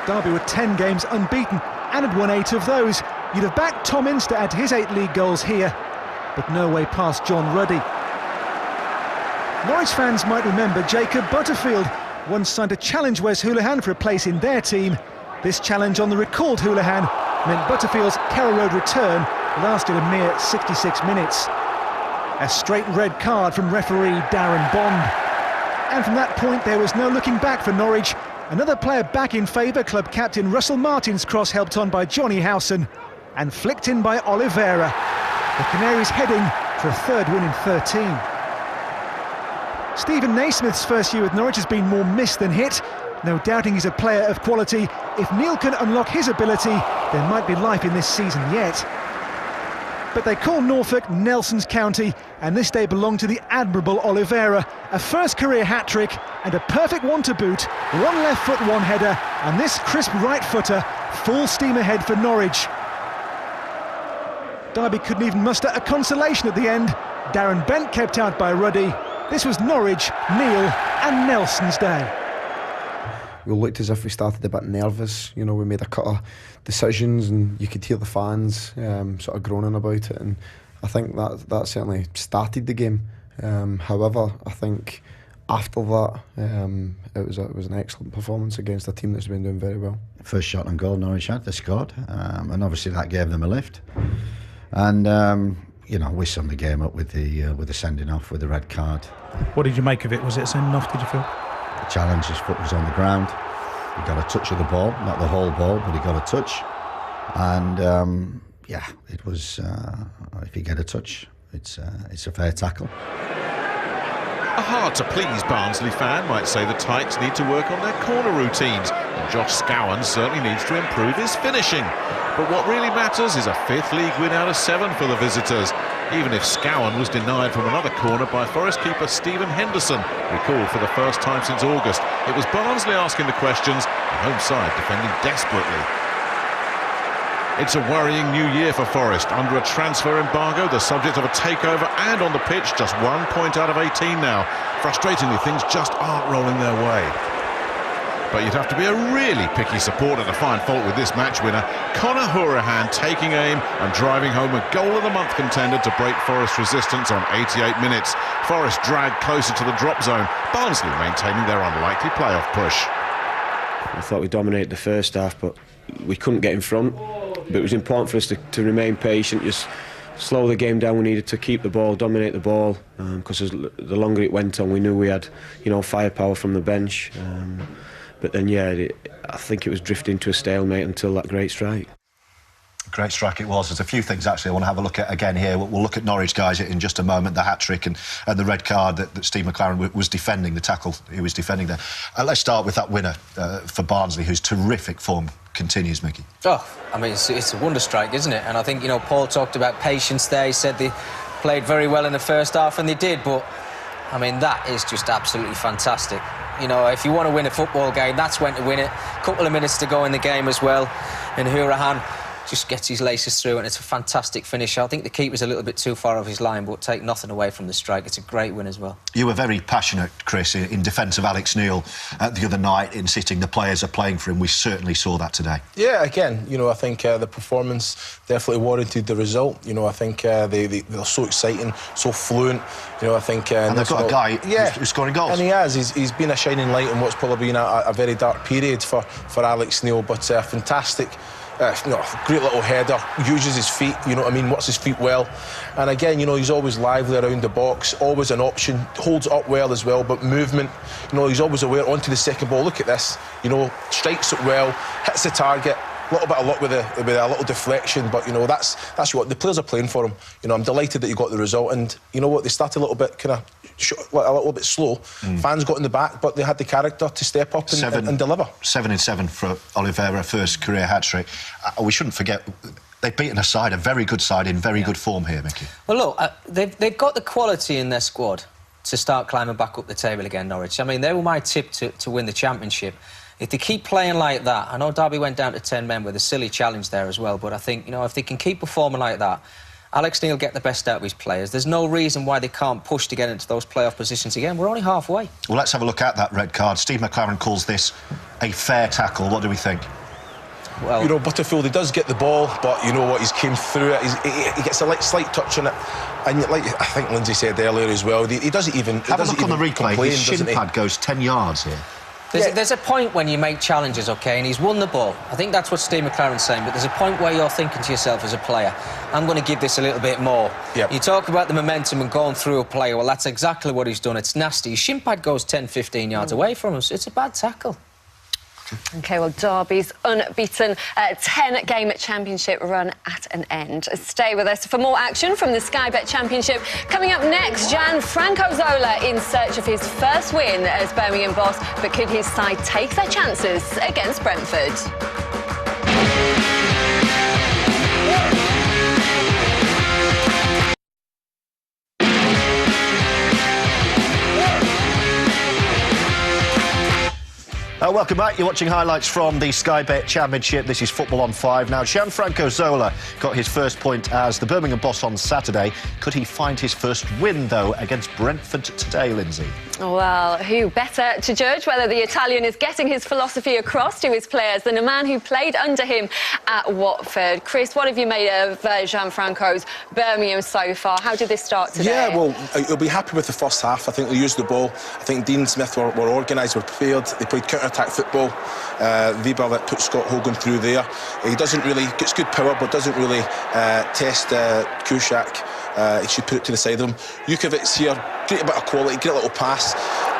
Derby were 10 games unbeaten and had won 8 of those. You'd have backed Tom Ince to add to his 8 league goals here, but no way past John Ruddy. Norwich fans might remember Jacob Butterfield once signed a challenge Wes Hoolahan for a place in their team. This challenge on the recalled Hoolahan meant Butterfield's Carrow Road return lasted a mere 66 minutes. A straight red card from referee Darren Bond. And from that point there was no looking back for Norwich. Another player back in favour, club captain Russell Martin's cross helped on by Johnny Howson and flicked in by Oliveira. The Canaries heading for a 3rd win in 13. Stephen Naismith's first year with Norwich has been more missed than hit. No doubting he's a player of quality. If Neil can unlock his ability, there might be life in this season yet. But they call Norfolk Nelson's County, and this day belonged to the admirable Oliveira. A first career hat-trick and a perfect one to boot. One left foot, one header, and this crisp right footer, full steam ahead for Norwich. Derby couldn't even muster a consolation at the end. Darren Bent kept out by Ruddy. This was Norwich, Neil and Nelson's day. We looked as if we started a bit nervous. You know, we made a couple of decisions and you could hear the fans sort of groaning about it, and I think that certainly started the game. However, I think after that it was an excellent performance against a team that's been doing very well. First shot on goal Norwich had, they scored, and obviously that gave them a lift. And you know, we summed the game up with the sending off with the red card. What did you make of it? Was it a sending off, did you feel? The challenge, his foot was on the ground. He got a touch of the ball, not the whole ball, but he got a touch. And yeah, it was. If you get a touch, it's a fair tackle. A hard-to-please Barnsley fan might say the Tykes need to work on their corner routines, and Josh Scowen certainly needs to improve his finishing. But what really matters is a 5th league win out of 7 for the visitors, even if Scowen was denied from another corner by Forest keeper Stephen Henderson, recalled for the first time since August. It was Barnsley asking the questions, the home side defending desperately. It's a worrying new year for Forest. Under a transfer embargo, the subject of a takeover, and on the pitch, just 1 point out of 18 now. Frustratingly, things just aren't rolling their way. But you'd have to be a really picky supporter to find fault with this match winner. Conor Hoolahan taking aim and driving home a goal-of-the-month contender to break Forest's resistance on 88 minutes. Forest dragged closer to the drop zone, Barnsley maintaining their unlikely playoff push. I thought we dominated the first half, but we couldn't get in front. But it was important for us to remain patient, just slow the game down. We needed to keep the ball, dominate the ball, because the longer it went on, we knew we had, you know, firepower from the bench. But then, yeah, I think it was drifting to a stalemate until that great strike. Great strike it was. There's a few things actually I want to have a look at again here. We'll look at Norwich, guys, in just a moment. The hat-trick and the red card that Steve McLaren was defending, the tackle he was defending there. Let's start with that winner for Barnsley, whose terrific form continues, Mickey. Oh, I mean, it's a wonder strike, isn't it? And I think, you know, Paul talked about patience there. He said they played very well in the first half, and they did, but, I mean, that is just absolutely fantastic. You know, if you want to win a football game, that's when to win it. A couple of minutes to go in the game as well, and Hoolahan just gets his laces through, and it's a fantastic finish. I think the keeper's a little bit too far off his line, but take nothing away from the strike. It's a great win as well. You were very passionate, Chris, in defence of Alex Neil the other night, insisting the players are playing for him. We certainly saw that today. Yeah, again, you know, I think the performance definitely warranted the result. You know, I think they're so exciting, so fluent. You know, I think... and they've got a guy who's scoring goals. And he has. He's been a shining light in what's probably been a very dark period for Alex Neil, but fantastic. You know, great little header, uses his feet, you know what I mean, works his feet well. And again, you know, he's always lively around the box, always an option, holds up well as well, but movement, you know, he's always aware onto the second ball. Look at this, you know, strikes it well, hits the target. A little bit of luck with a little deflection, but, you know, that's what the players are playing for him. You know, I'm delighted that he got the result, and you know what, they started a little bit a little bit slow. Fans got in the back, but they had the character to step up and deliver. 7 in 7 for Oliveira, first career hat-trick. We shouldn't forget They've beaten a side, a very good side in very good form here, Mickey. Well, look, they've got the quality in their squad to start climbing back up the table again, Norwich. I mean, they were my tip to win the Championship. If they keep playing like that, I know Derby went down to 10 men with a silly challenge there as well, but I think, you know, if they can keep performing like that, Alex Neil get the best out of his players. There's no reason why they can't push to get into those playoff positions again. We're only halfway. Well, let's have a look at that red card. Steve McClaren calls this a fair tackle. What do we think? Well, you know, Butterfield, he does get the ball, but you know what, he's came through it, he gets a slight touch on it, and like I think Lindsay said earlier as well, he doesn't even... Have a look on the replay, his shin pad goes 10 yards here. There's a point when you make challenges, OK, and he's won the ball. I think that's what Steve McClaren's saying, but there's a point where you're thinking to yourself as a player, I'm going to give this a little bit more. Yep. You talk about the momentum and going through a play, well, that's exactly what he's done. It's nasty. His shin pad goes 10, 15 yards away from us. It's a bad tackle. OK, well, Derby's unbeaten 10-game championship run at an end. Stay with us for more action from the Sky Bet Championship. Coming up next, Gianfranco Zola in search of his first win as Birmingham boss, but could his side take their chances against Brentford? Welcome back. You're watching highlights from the Sky Bet Championship. This is Football on 5. Now, Gianfranco Zola got his first point as the Birmingham boss on Saturday. Could he find his first win, though, against Brentford today, Lindsay? Well, who better to judge whether the Italian is getting his philosophy across to his players than a man who played under him at Watford? Chris, what have you made of Gianfranco's Birmingham so far? How did this start today? Yeah, well, you'll be happy with the first half. I think they used the ball. I think Dean Smith were organised, were prepared. They played counter-attack football. Weber that put Scott Hogan through there. He doesn't really, gets good power, but doesn't really test Kuszczak. He should put it to the side of him. Jukovic here, great bit of quality, great little pass.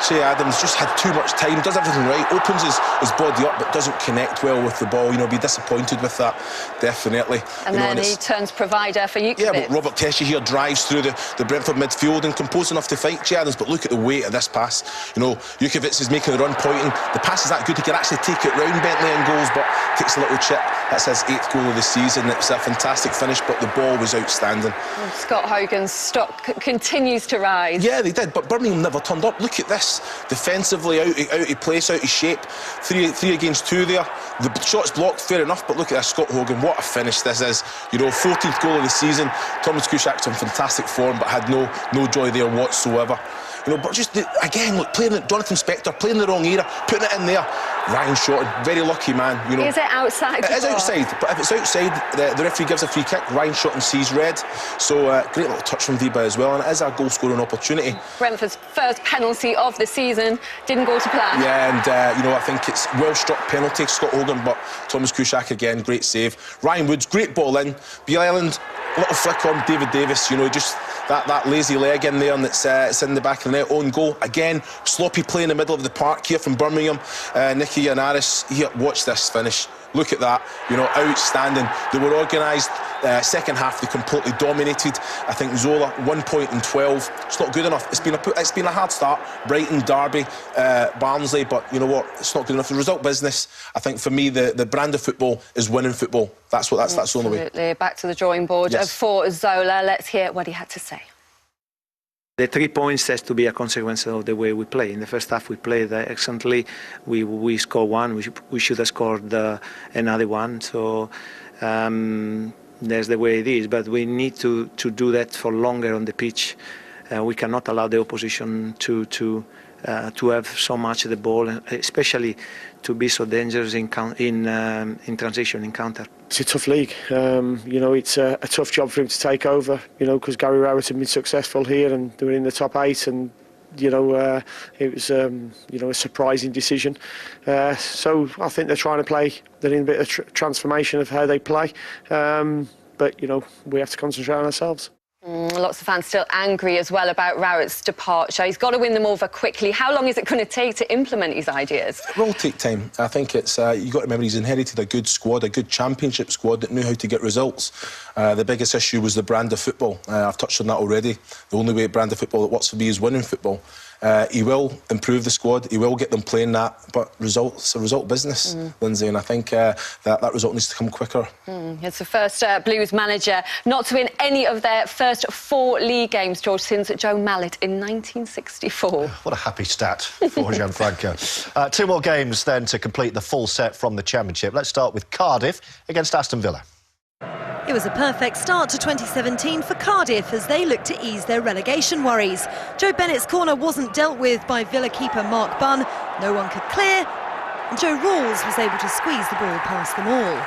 Che Adams just had too much time, does everything right, opens his body up but doesn't connect well with the ball. You know, be disappointed with that, definitely. And then he turns provider for Jukovic. Yeah, but Robert Tesche here drives through the Brentford midfield and composed enough to fight Che Adams, but look at the weight of this pass. You know, Jukovic is making the run, pointing. The pass is that good, he can actually take it round Bentley and goals, but takes a little chip. That's his 8th goal of the season. It's a fantastic finish, but the ball was outstanding. And Scott Hogan's stock continues to rise. Yeah, they did, but Birmingham never turned up. Look at this. Defensively out of place, out of shape. Three against 2 there. The shot's blocked, fair enough, but look at this, Scott Hogan. What a finish this is. You know, 14th goal of the season. Thomas Kuszczak's in fantastic form, but had no joy there whatsoever. You know, but just, again, look, playing it, Jonathan Spector, playing the wrong era, putting it in there. Ryan Shorten, very lucky man, you know. Is it outside? It is outside, but if it's outside, the referee gives a free kick, Ryan Shorten sees red. So, great little touch from Viba as well, and it is a goal-scoring opportunity. Brentford's first penalty of the season didn't go to plan. Yeah, and, you know, I think it's well-struck penalty, Scott Hogan, but Thomas Kuszczak again, great save. Ryan Woods, great ball in. Beale Island, little flick on David Davis, you know, just that lazy leg in there, and it's in the back of the net. Own goal again, sloppy play in the middle of the park here from Birmingham. Nicky Yanaris here, watch this finish. Look at that, you know, outstanding. They were organised. Second half, they completely dominated. I think Zola 1 point in 12. It's not good enough. It's been a hard start. Brighton, Derby, Barnsley, but you know what? It's not good enough. The result business. I think for me, the brand of football is winning football. That's the only way. Absolutely. Back to the drawing board for Zola. Let's hear what he had to say. The 3 points has to be a consequence of the way we play. In the first half, we played excellently. We scored one. We should have scored another one. So that's the way it is. But we need to do that for longer on the pitch. We cannot allow the opposition to have so much of the ball, especially to be so dangerous in transition, in counter. It's a tough league. You know, it's a tough job for him to take over, you know, because Gary Rowett had been successful here and they were in the top 8, and you know, it was you know, a surprising decision. So I think they're trying to play. They're in a bit of transformation of how they play. But you know, we have to concentrate on ourselves. Lots of fans still angry as well about Rowett's departure. He's got to win them over quickly. How long is it going to take to implement his ideas? It will take time. I think it's you've got to remember he's inherited a good squad, a good championship squad that knew how to get results. The biggest issue was the brand of football. I've touched on that already. The only way brand of football that works for me is winning football. He will improve the squad. He will get them playing that. But it's a result business, Lindsay, and I think that result needs to come quicker. It's the first Blues manager not to win any of their first 4 league games, George, since Joe Mallet in 1964. What a happy stat for Gianfranco. 2 more games then to complete the full set from the Championship. Let's start with Cardiff against Aston Villa. It was a perfect start to 2017 for Cardiff as they looked to ease their relegation worries. Joe Bennett's corner wasn't dealt with by Villa keeper Mark Bunn. No one could clear, and Joe Rawls was able to squeeze the ball past them all.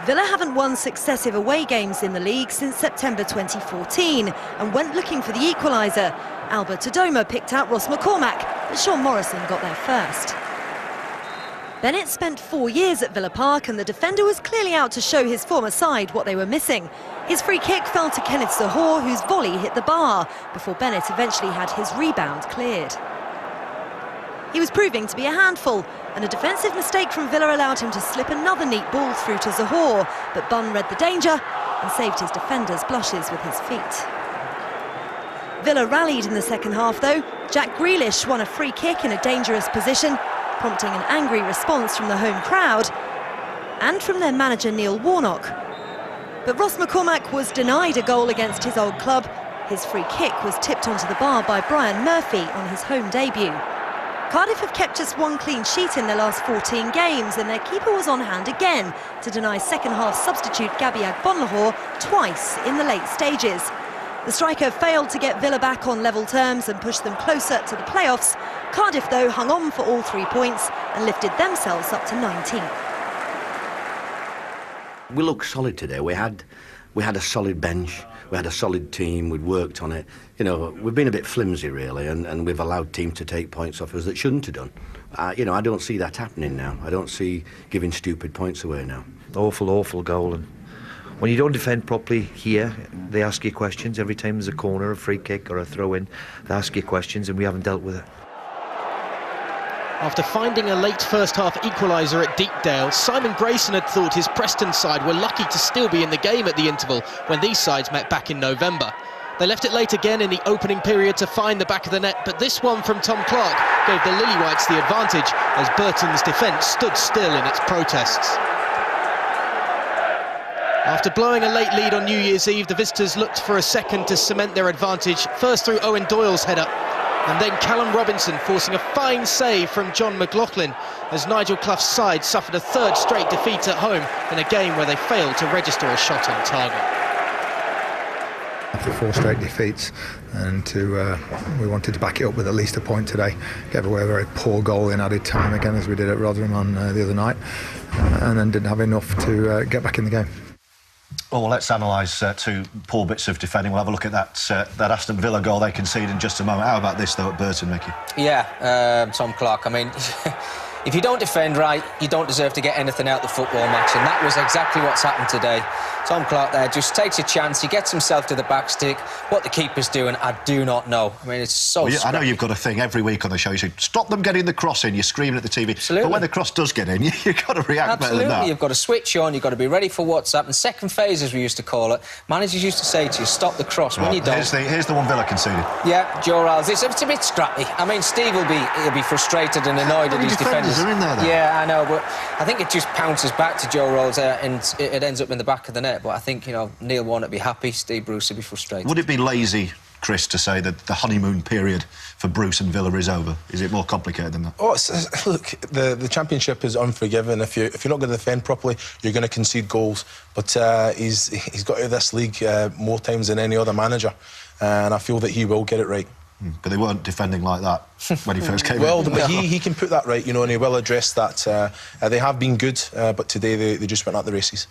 Villa haven't won successive away games in the league since September 2014 and went looking for the equaliser. Albert Adoma picked out Ross McCormack, but Sean Morrison got there first. Bennett spent 4 years at Villa Park and the defender was clearly out to show his former side what they were missing. His free kick fell to Kenneth Zohore, whose volley hit the bar, before Bennett eventually had his rebound cleared. He was proving to be a handful, and a defensive mistake from Villa allowed him to slip another neat ball through to Zohore, but Bunn read the danger and saved his defender's blushes with his feet. Villa rallied in the second half though. Jack Grealish won a free kick in a dangerous position, prompting an angry response from the home crowd and from their manager Neil Warnock. But Ross McCormack was denied a goal against his old club. His free kick was tipped onto the bar by Brian Murphy on his home debut. Cardiff have kept just 1 clean sheet in their last 14 games and their keeper was on hand again to deny second-half substitute Gabby Agbonlahor twice in the late stages. The striker failed to get Villa back on level terms and push them closer to the playoffs. Cardiff, though, hung on for all 3 points and lifted themselves up to 19th. We looked solid today. We had a solid bench. We had a solid team. We'd worked on it. You know, we've been a bit flimsy, really, and we've allowed teams to take points off us that shouldn't have done. You know, I don't see that happening now. I don't see giving stupid points away now. Awful goal. And when you don't defend properly here, they ask you questions. Every time there's a corner, a free kick or a throw-in, they ask you questions, and we haven't dealt with it. After finding a late first-half equaliser at Deepdale, Simon Grayson had thought his Preston side were lucky to still be in the game at the interval when these sides met back in November. They left it late again in the opening period to find the back of the net, but this one from Tom Clark gave the Lily-Whites the advantage as Burton's defence stood still in its protests. After blowing a late lead on New Year's Eve, the visitors looked for a second to cement their advantage, first through Owen Doyle's header, and then Callum Robinson forcing a fine save from John McLaughlin as Nigel Clough's side suffered a 3rd straight defeat at home in a game where they failed to register a shot on target. After 4 straight defeats, and we wanted to back it up with at least a point today. Gave away a very poor goal in added time again, as we did at Rotherham on the other night, and then didn't have enough to get back in the game. Well, let's analyse 2 poor bits of defending. We'll have a look at that Aston Villa goal they conceded in just a moment. How about this, though, at Burton, Mickey? Yeah, Tom Clark. I mean, if you don't defend right, you don't deserve to get anything out of the football match, and that was exactly what's happened today. Tom Clark there just takes a chance, he gets himself to the back stick. What the keeper's doing, I do not know. I mean, it's so I know you've got a thing every week on the show. You say, stop them getting the cross in. You're screaming at the TV. Absolutely. But when the cross does get in, you've got to react better than that. You've got to switch on, you've got to be ready for what's happening. Second phase, as we used to call it. Managers used to say to you, stop the cross. When you don't... Here's the one Villa conceded. Yeah, Joe Riles. It's a bit scrappy. I mean, Steve will be frustrated and annoyed at his defenders. Are in there, though. Yeah, I know, but I think it just pounces back to Joe Riles and it ends up in the back of the net. But I think, you know, Neil Warnock be happy, Steve Bruce would be frustrated. Would it be lazy, Chris, to say that the honeymoon period for Bruce and Villa is over? Is it more complicated than that? Oh, look, the Championship is unforgiving. If you're not going to defend properly, you're going to concede goals. But he's got out of this league more times than any other manager, and I feel that he will get it right. But they weren't defending like that when he first came in. Well, but he can put that right, you know, and he will address that. They have been good, but today they just went at the races.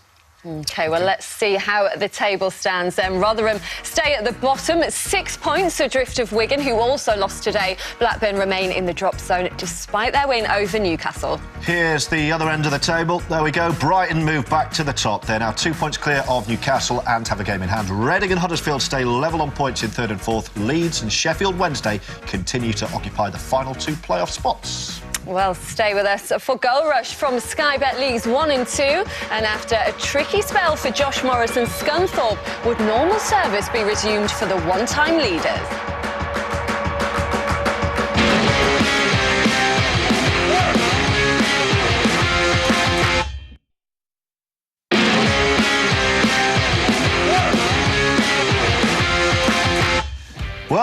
OK, well, let's see how the table stands then. Rotherham stay at the bottom at 6 points adrift of Wigan, who also lost today. Blackburn remain in the drop zone despite their win over Newcastle. Here's the other end of the table. There we go. Brighton move back to the top. They're now 2 points clear of Newcastle and have a game in hand. Reading and Huddersfield stay level on points in 3rd and 4th. Leeds and Sheffield Wednesday continue to occupy the final 2 playoff spots. Well, stay with us for Goal Rush from Sky Bet Leagues 1 and 2. And after a tricky spell for Josh Morris and Scunthorpe, would normal service be resumed for the one-time leaders?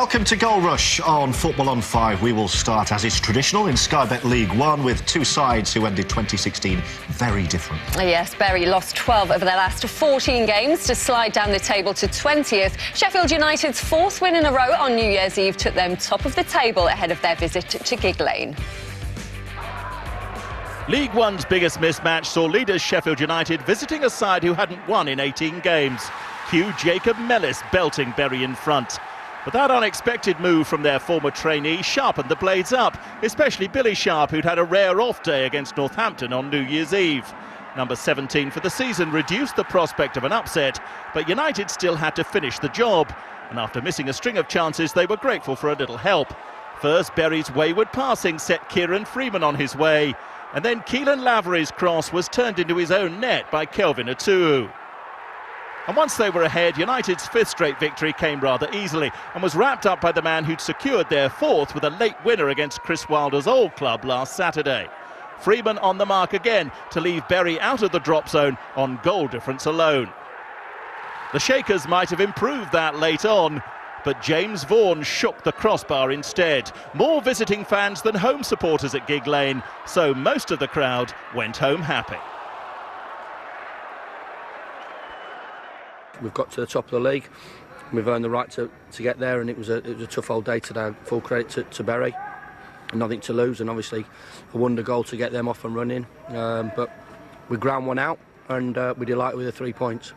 Welcome to Goal Rush on Football on 5. We will start, as is traditional, in Sky Bet League One with two sides who ended 2016 very different. Yes, Bury lost 12 over their last 14 games to slide down the table to 20th. Sheffield United's fourth win in a row on New Year's Eve took them top of the table ahead of their visit to Gig Lane. League One's biggest mismatch saw leaders Sheffield United visiting a side who hadn't won in 18 games. Cue Jacob Mellis belting Bury in front. But that unexpected move from their former trainee sharpened the blades up, especially Billy Sharp, who'd had a rare off day against Northampton on New Year's Eve. Number 17 for the season reduced the prospect of an upset, but United still had to finish the job. And after missing a string of chances, they were grateful for a little help. First, Bury's wayward passing set Kieran Freeman on his way. And then Keelan Lavery's cross was turned into his own net by Kelvin Atuhu. And once they were ahead, United's fifth straight victory came rather easily and was wrapped up by the man who'd secured their fourth with a late winner against Chris Wilder's old club last Saturday. Freeman on the mark again to leave Bury out of the drop zone on goal difference alone. The Shakers might have improved that late on, but James Vaughan shook the crossbar instead. More visiting fans than home supporters at Gig Lane, so most of the crowd went home happy. We've got to the top of the league. We've earned the right to get there, and it was a tough old day today. Full credit to Bury. Nothing to lose, and obviously a wonder goal to get them off and running. But we ground one out, and we're delighted with the 3 points.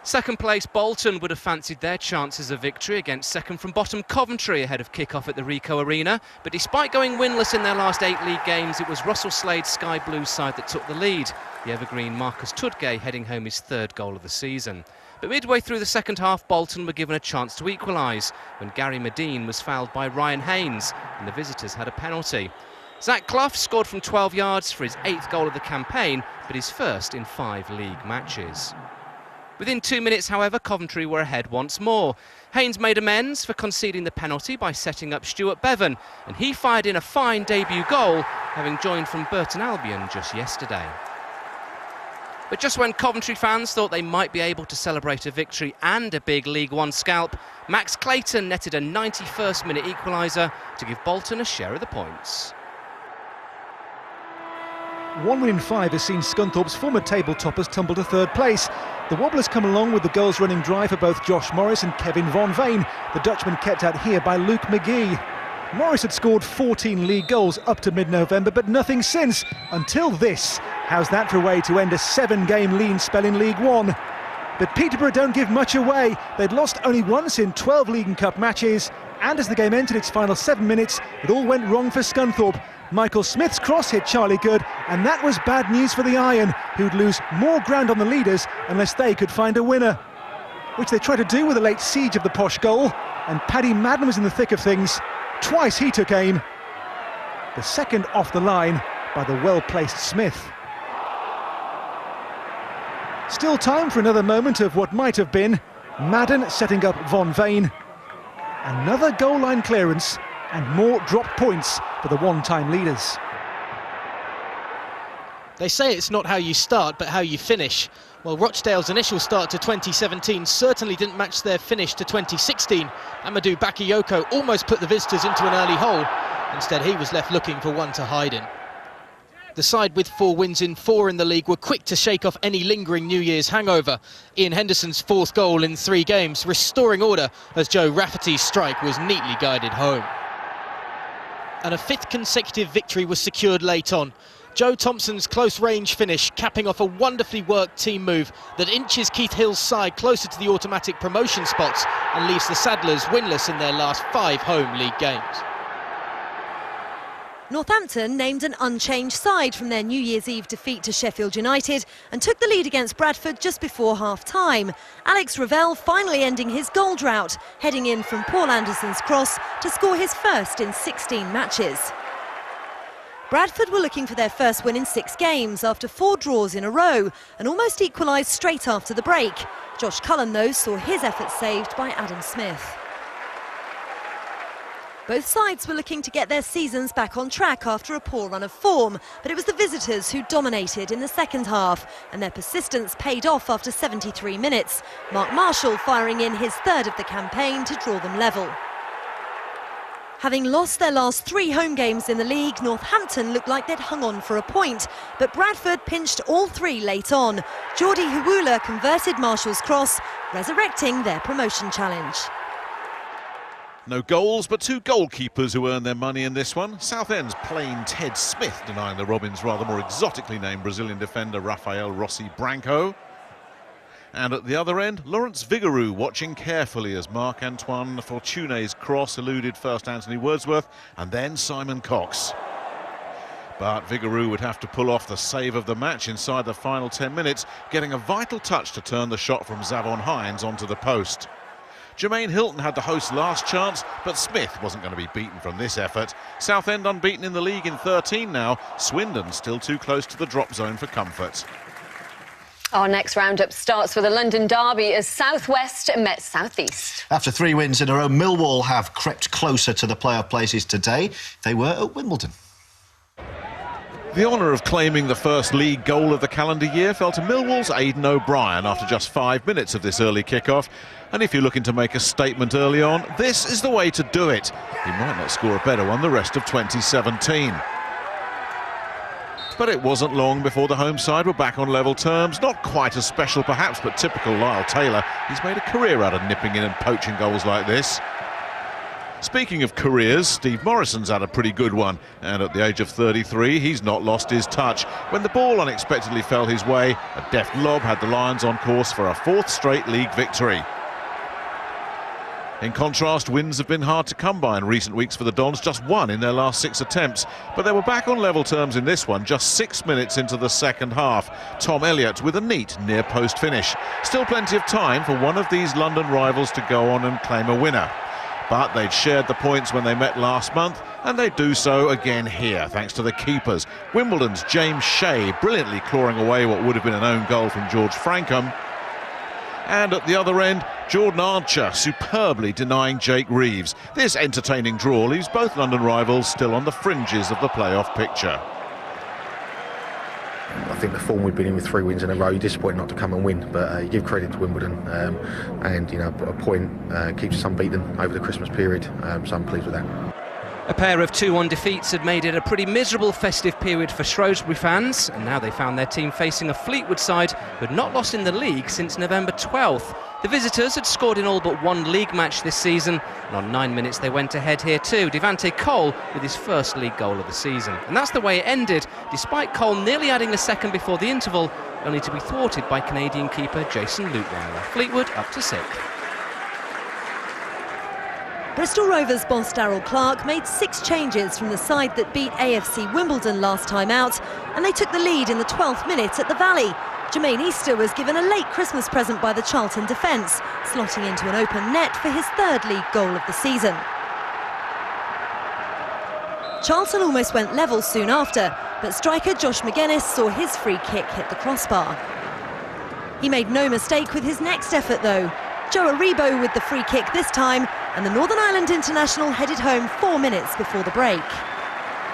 Second place Bolton would have fancied their chances of victory against second from bottom Coventry ahead of kick-off at the Ricoh Arena. But despite going winless in their last 8 league games, it was Russell Slade's Sky Blues side that took the lead. The evergreen Marcus Tudgay heading home his third goal of the season. But midway through the second half, Bolton were given a chance to equalise when Gary Medine was fouled by Ryan Haynes and the visitors had a penalty. Zach Clough scored from 12 yards for his 8th goal of the campaign, but his first in 5 league matches. Within 2 minutes, however, Coventry were ahead once more. Haynes made amends for conceding the penalty by setting up Stuart Bevan, and he fired in a fine debut goal, having joined from Burton Albion just yesterday. But just when Coventry fans thought they might be able to celebrate a victory and a big League One scalp, Max Clayton netted a 91st minute equaliser to give Bolton a share of the points. 1 win in 5 has seen Scunthorpe's former table toppers tumble to third place. The Wobblers come along with the goals running dry for both Josh Morris and Kevin Von Veen, the Dutchman kept out here by Luke McGee. Morris had scored 14 league goals up to mid-November, but nothing since, until this. How's that for a way to end a 7-game lean spell in League One? But Peterborough don't give much away. They'd lost only once in 12 League and Cup matches, and as the game entered its final 7 minutes, it all went wrong for Scunthorpe. Michael Smith's cross hit Charlie Good, and that was bad news for the Iron, who'd lose more ground on the leaders unless they could find a winner. Which they tried to do with a late siege of the Posh goal, and Paddy Madden was in the thick of things. Twice he took aim. The second off the line by the well-placed Smith. Still time for another moment of what might have been. Madden setting up Von Veen. Another goal line clearance and more dropped points for the one-time leaders. They say it's not how you start, but how you finish. Well, Rochdale's initial start to 2017 certainly didn't match their finish to 2016. Amadou Bakayoko almost put the visitors into an early hole. Instead, he was left looking for one to hide in. The side with 4 wins in 4 in the league were quick to shake off any lingering New Year's hangover. Ian Henderson's 4th goal in 3 games, restoring order as Joe Rafferty's strike was neatly guided home. And a 5th consecutive victory was secured late on. Joe Thompson's close-range finish capping off a wonderfully worked team move that inches Keith Hill's side closer to the automatic promotion spots and leaves the Saddlers winless in their last 5 home league games. Northampton named an unchanged side from their New Year's Eve defeat to Sheffield United and took the lead against Bradford just before half-time. Alex Ravel finally ending his goal drought, heading in from Paul Anderson's cross to score his first in 16 matches. Bradford were looking for their first win in 6 games after 4 draws in a row and almost equalised straight after the break. Josh Cullen, though, saw his efforts saved by Adam Smith. Both sides were looking to get their seasons back on track after a poor run of form, but it was the visitors who dominated in the second half, and their persistence paid off after 73 minutes. Mark Marshall firing in his third of the campaign to draw them level. Having lost their last 3 home games in the league, Northampton looked like they'd hung on for a point, but Bradford pinched all 3 late on. Geordie Huwula converted Marshall's cross, resurrecting their promotion challenge. No goals, but 2 goalkeepers who earned their money in this one. Southend's plain Ted Smith denying the Robins' rather more exotically named Brazilian defender Rafael Rossi Branco. And at the other end, Lawrence Vigouroux watching carefully as Marc-Antoine Fortunet's cross eluded first Anthony Wordsworth and then Simon Cox. But Vigouroux would have to pull off the save of the match inside the final 10 minutes, getting a vital touch to turn the shot from Zavon Hines onto the post. Jermaine Hilton had the host's last chance, but Smith wasn't going to be beaten from this effort. Southend unbeaten in the league in 13 now. Swindon still too close to the drop zone for comfort. Our next roundup starts with a London derby as South West met South East. After 3 wins in a row, Millwall have crept closer to the playoff places today. They were at Wimbledon. The honour of claiming the first league goal of the calendar year fell to Millwall's Aidan O'Brien after just 5 minutes of this early kick-off. And if you're looking to make a statement early on, this is the way to do it. He might not score a better one the rest of 2017. But it wasn't long before the home side were back on level terms. Not quite as special perhaps, but typical Lyle Taylor. He's made a career out of nipping in and poaching goals like this. Speaking of careers, Steve Morrison's had a pretty good one, and at the age of 33 he's not lost his touch. When the ball unexpectedly fell his way, a deft lob had the Lions on course for a 4th straight league victory. In contrast, wins have been hard to come by in recent weeks for the Dons, just 1 in their last 6 attempts. But they were back on level terms in this one just 6 minutes into the second half. Tom Elliott with a neat near-post finish. Still plenty of time for one of these London rivals to go on and claim a winner. But they'd shared the points when they met last month, and they do so again here, thanks to the keepers. Wimbledon's James Shea brilliantly clawing away what would have been an own goal from George Frankham. And at the other end, Jordan Archer superbly denying Jake Reeves. This entertaining draw leaves both London rivals still on the fringes of the playoff picture. I think the form we've been in with 3 wins in a row, you're disappointed not to come and win, but you give credit to Wimbledon, and you know, a point keeps us unbeaten over the Christmas period, so I'm pleased with that. A pair of 2-1 defeats had made it a pretty miserable festive period for Shrewsbury fans, and now they found their team facing a Fleetwood side who had not lost in the league since November 12th. The visitors had scored in all but 1 league match this season, and on 9 minutes they went ahead here too. Devante Cole with his first league goal of the season. And that's the way it ended, despite Cole nearly adding a second before the interval, only to be thwarted by Canadian keeper Jason Lutweiler. Fleetwood up to 6th. Bristol Rovers boss Darrell Clark made 6 changes from the side that beat AFC Wimbledon last time out, and they took the lead in the 12th minute at the Valley. Jermaine Easter was given a late Christmas present by the Charlton defence, slotting into an open net for his 3rd league goal of the season. Charlton almost went level soon after, but striker Josh Magennis saw his free kick hit the crossbar. He made no mistake with his next effort though. Joe Aribo with the free kick this time, and the Northern Ireland international headed home 4 minutes before the break.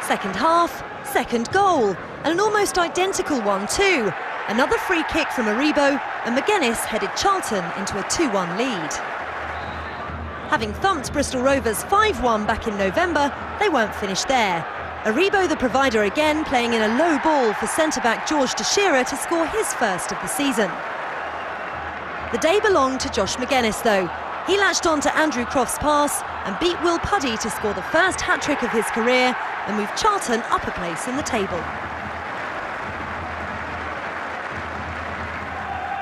Second half, second goal, and an almost identical one too. Another free kick from Aribo, and Magennis headed Charlton into a 2-1 lead. Having thumped Bristol Rovers 5-1 back in November, they weren't finished there. Aribo, the provider again, playing in a low ball for centre-back George Teixeira to score his first of the season. The day belonged to Josh Magennis though. He latched on to Andrew Croft's pass and beat Will Puddy to score the first hat-trick of his career and move Charlton up a place in the table.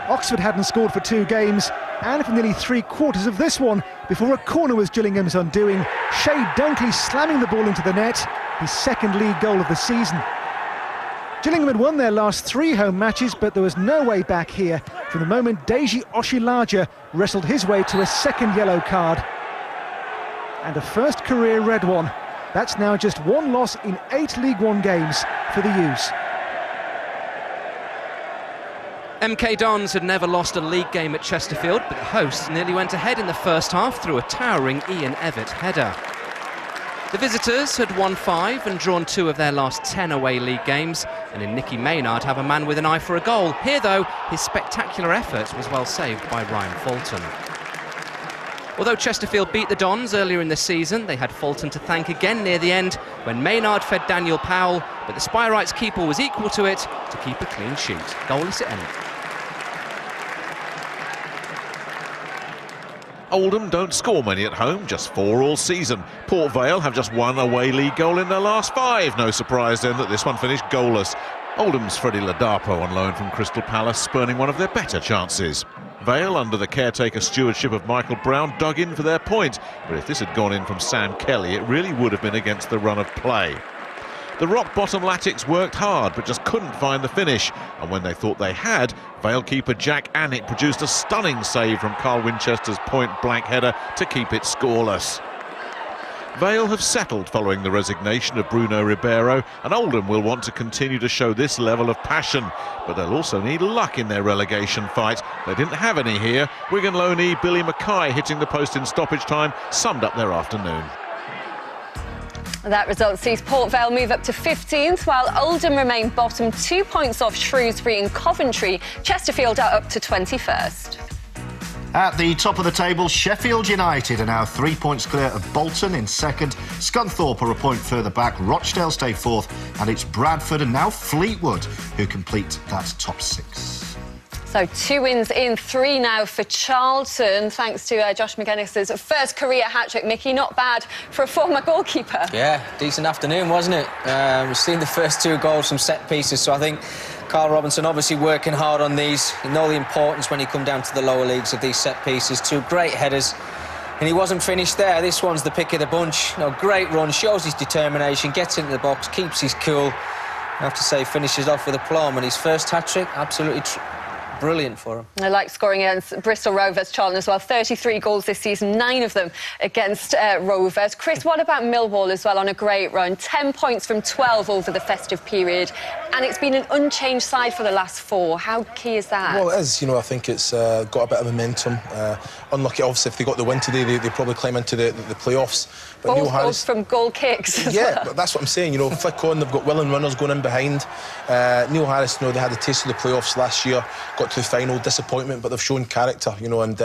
Oxford hadn't scored for 2 games, and for nearly 3/4 of this one, before a corner was Gillingham's undoing. Shay Dunkley slamming the ball into the net, his 2nd league goal of the season. Gillingham had won their last 3 home matches, but there was no way back here from the moment Deji Oshilaja wrestled his way to a 2nd yellow card. And a first career red one. That's now just 1 loss in 8 League One games for the U's. MK Dons had never lost a league game at Chesterfield, but the hosts nearly went ahead in the first half through a towering Ian Evatt header. The visitors had won 5 and drawn 2 of their last 10 away league games, and in Nicky Maynard have a man with an eye for a goal. Here, though, his spectacular effort was well saved by Ryan Fulton. Although Chesterfield beat the Dons earlier in the season, they had Fulton to thank again near the end when Maynard fed Daniel Powell, but the Spyrites keeper was equal to it to keep a clean sheet. Goalless at end. Oldham don't score many at home, just 4 all season. Port Vale have just 1 away league goal in their last 5. No surprise then that this one finished goalless. Oldham's Freddie Ladapo on loan from Crystal Palace, spurning one of their better chances. Vale, under the caretaker stewardship of Michael Brown, dug in for their point. But if this had gone in from Sam Kelly, it really would have been against the run of play. The rock-bottom Latics worked hard, but just couldn't find the finish. And when they thought they had, Vale keeper Jack Annick produced a stunning save from Carl Winchester's point-blank header to keep it scoreless. Vale have settled following the resignation of Bruno Ribeiro, and Oldham will want to continue to show this level of passion. But they'll also need luck in their relegation fight. They didn't have any here. Wigan loanee Billy Mackay hitting the post in stoppage time summed up their afternoon. That result sees Port Vale move up to 15th, while Oldham remain bottom, 2 points off Shrewsbury and Coventry. Chesterfield are up to 21st. At the top of the table, Sheffield United are now 3 points clear of Bolton in second. Scunthorpe are a point further back. Rochdale stay fourth, and it's Bradford and now Fleetwood who complete that top 6. So 2 wins in 3 now for Charlton, thanks to Josh McGuinness's first career hat-trick. Mickey, not bad for a former goalkeeper. Yeah, decent afternoon, wasn't it? We've seen the first 2 goals from set pieces, so I think Carl Robinson obviously working hard on these. You know the importance when you come down to the lower leagues of these set pieces. 2 great headers, and he wasn't finished there. This one's the pick of the bunch. You know, great run, shows his determination, gets into the box, keeps his cool. I have to say, finishes off with aplomb, and his first hat-trick, absolutely brilliant for him. I like scoring against Bristol Rovers, Charlton as well. 33 goals this season, 9 of them against Rovers. Chris, what about Millwall as well on a great run? 10 points from 12 over the festive period, and it's been an unchanged side for the last 4. How key is that? Well, it is. You know, I think it's got a bit of momentum. Unlucky, obviously, if they got the win today, they probably climb into the playoffs. But Both Neil goals Harris, from goal kicks as yeah, well. but that's what I'm saying. You know, flick on, they've got willing runners going in behind. Neil Harris, you know, they had a taste of the playoffs last year, got to the final, disappointment, but they've shown character, you know, and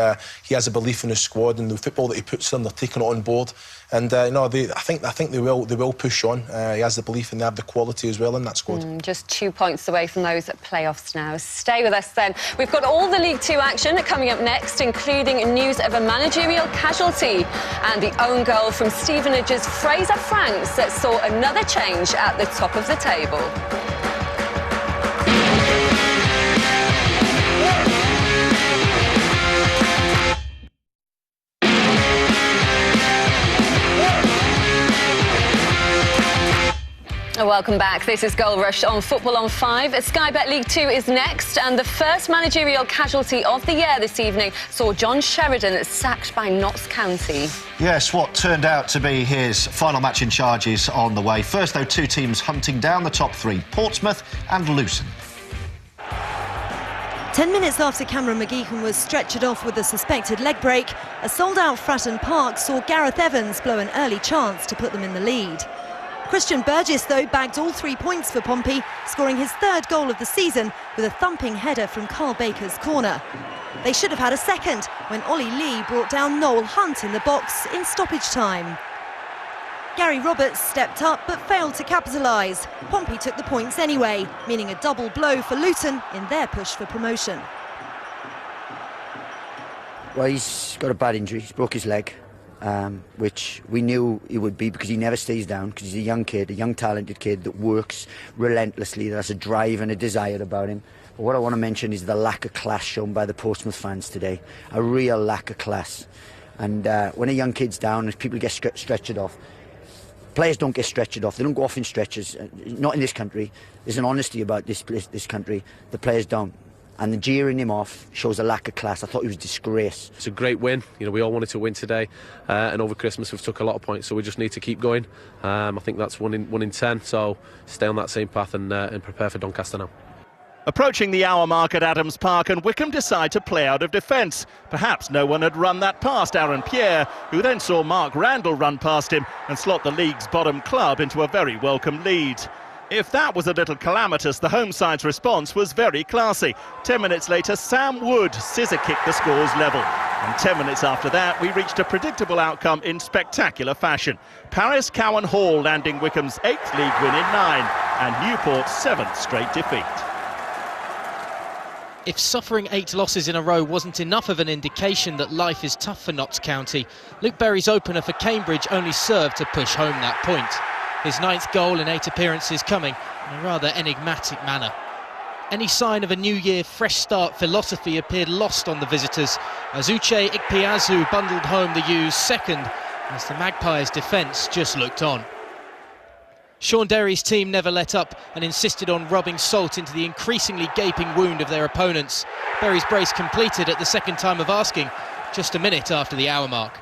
he has a belief in his squad and the football that he puts in, they're taking it on board. And no, I think they will push on. He has the belief and they have the quality as well in that squad. Just 2 points away from those playoffs now. Stay with us then. We've got all the League 2 action coming up next, including news of a managerial casualty and the own goal from Stevenage's Fraser Franks that saw another change at the top of the table. Welcome back. This is Goal Rush on Football on 5. Sky Bet League 2 is next, and the first managerial casualty of the year this evening saw John Sheridan sacked by Notts County. Yes, what turned out to be his final match in charge is on the way. First, though, 2 teams hunting down the top 3, Portsmouth and Luton. 10 minutes after Cameron McGeechan was stretchered off with a suspected leg break, a sold-out Fratton Park saw Gareth Evans blow an early chance to put them in the lead. Christian Burgess, though, bagged all 3 points for Pompey, scoring his 3rd goal of the season with a thumping header from Carl Baker's corner. They should have had a second when Ollie Lee brought down Noel Hunt in the box in stoppage time. Gary Roberts stepped up but failed to capitalise. Pompey took the points anyway, meaning a double blow for Luton in their push for promotion. Well, he's got a bad injury. He's broke his leg. Which we knew he would be because he never stays down, because he's a young kid, a young talented kid that works relentlessly, that has a drive and a desire about him. But what I want to mention is the lack of class shown by the Portsmouth fans today, a real lack of class. And when a young kid's down and people get stretchered off, players don't get stretchered off, they don't go off in stretchers, not in this country. There's an honesty about this country, the players don't. And the jeering him off shows a lack of class. I thought he was a disgrace. It's a great win. You know, we all wanted to win today, and over Christmas we've took a lot of points, so we just need to keep going. I think that's 1 in 10. So stay on that same path and prepare for Doncaster now. Approaching the hour mark at Adams Park, and Wycombe decide to play out of defence. Perhaps no one had run that past Aaron Pierre, who then saw Mark Randall run past him and slot the league's bottom club into a very welcome lead. If that was a little calamitous, the home side's response was very classy. 10 minutes later, Sam Wood scissor-kicked the scores level. And 10 minutes after that, we reached a predictable outcome in spectacular fashion. Paris Cowan Hall landing Wycombe's 8th league win in 9 and Newport's 7th straight defeat. If suffering 8 losses in a row wasn't enough of an indication that life is tough for Notts County, Luke Berry's opener for Cambridge only served to push home that point. His 9th goal in 8 appearances coming in a rather enigmatic manner. Any sign of a new year fresh start philosophy appeared lost on the visitors as Uche Ikpeazu bundled home the U's second as the Magpies' defence just looked on. Sean Derry's team never let up and insisted on rubbing salt into the increasingly gaping wound of their opponents. Berry's brace completed at the second time of asking, just a minute after the hour mark.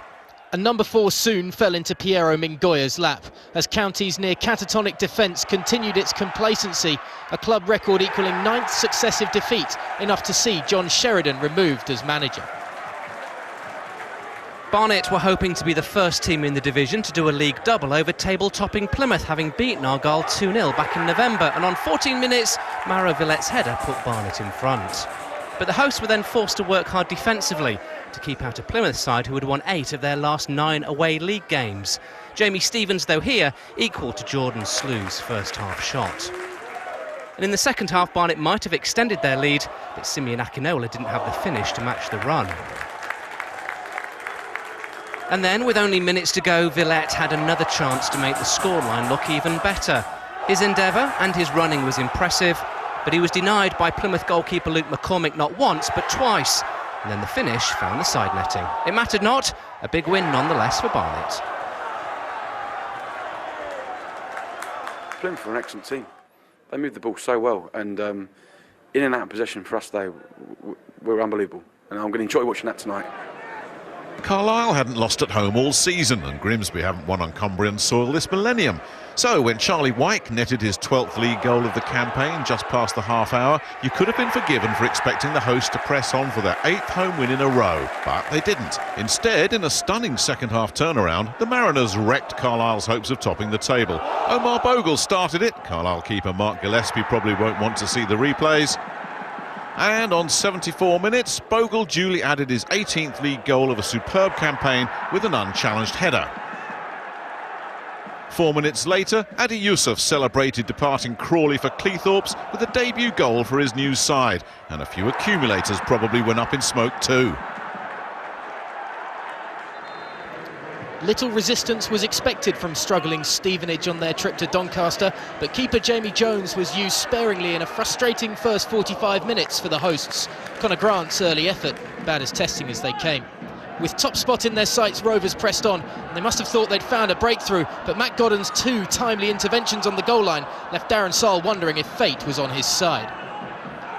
And number 4 soon fell into Piero Mingoya's lap as County's near catatonic defence continued its complacency, a club record equalling 9th successive defeat, enough to see John Sheridan removed as manager. Barnet were hoping to be the first team in the division to do a league double over table-topping Plymouth, having beaten Argyle 2-0 back in November, and on 14 minutes, Maro Villette's header put Barnet in front. But the hosts were then forced to work hard defensively to keep out a Plymouth side who had won 8 of their last 9 away league games. Jamie Stevens, though here, equal to Jordan Slew's first half shot. And in the second half, Barnet might have extended their lead, but Simeon Akinola didn't have the finish to match the run. And then, with only minutes to go, Villette had another chance to make the scoreline look even better. His endeavour and his running was impressive, but he was denied by Plymouth goalkeeper Luke McCormick not once, but twice. And then the finish found the side netting. It mattered not, a big win nonetheless for Barnet. Plymouth are an excellent team. They moved the ball so well, and in and out of possession for us, they were unbelievable. And I'm going to enjoy watching that tonight. Carlisle hadn't lost at home all season, and Grimsby haven't won on Cumbrian soil this millennium. So when Charlie Wyke netted his 12th league goal of the campaign just past the half hour, you could have been forgiven for expecting the hosts to press on for their 8th home win in a row. But they didn't. Instead, in a stunning second half turnaround, the Mariners wrecked Carlisle's hopes of topping the table. Omar Bogle started it. Carlisle keeper Mark Gillespie probably won't want to see the replays. And on 74 minutes, Bogle duly added his 18th league goal of a superb campaign with an unchallenged header. 4 minutes later, Adi Yusuf celebrated departing Crawley for Cleethorpes with a debut goal for his new side, and a few accumulators probably went up in smoke too. Little resistance was expected from struggling Stevenage on their trip to Doncaster, but keeper Jamie Jones was used sparingly in a frustrating first 45 minutes for the hosts. Connor Grant's early effort, bad as testing as they came. With top spot in their sights, Rovers pressed on, and they must have thought they'd found a breakthrough, but Matt Godden's 2 timely interventions on the goal line left Darren Saul wondering if fate was on his side.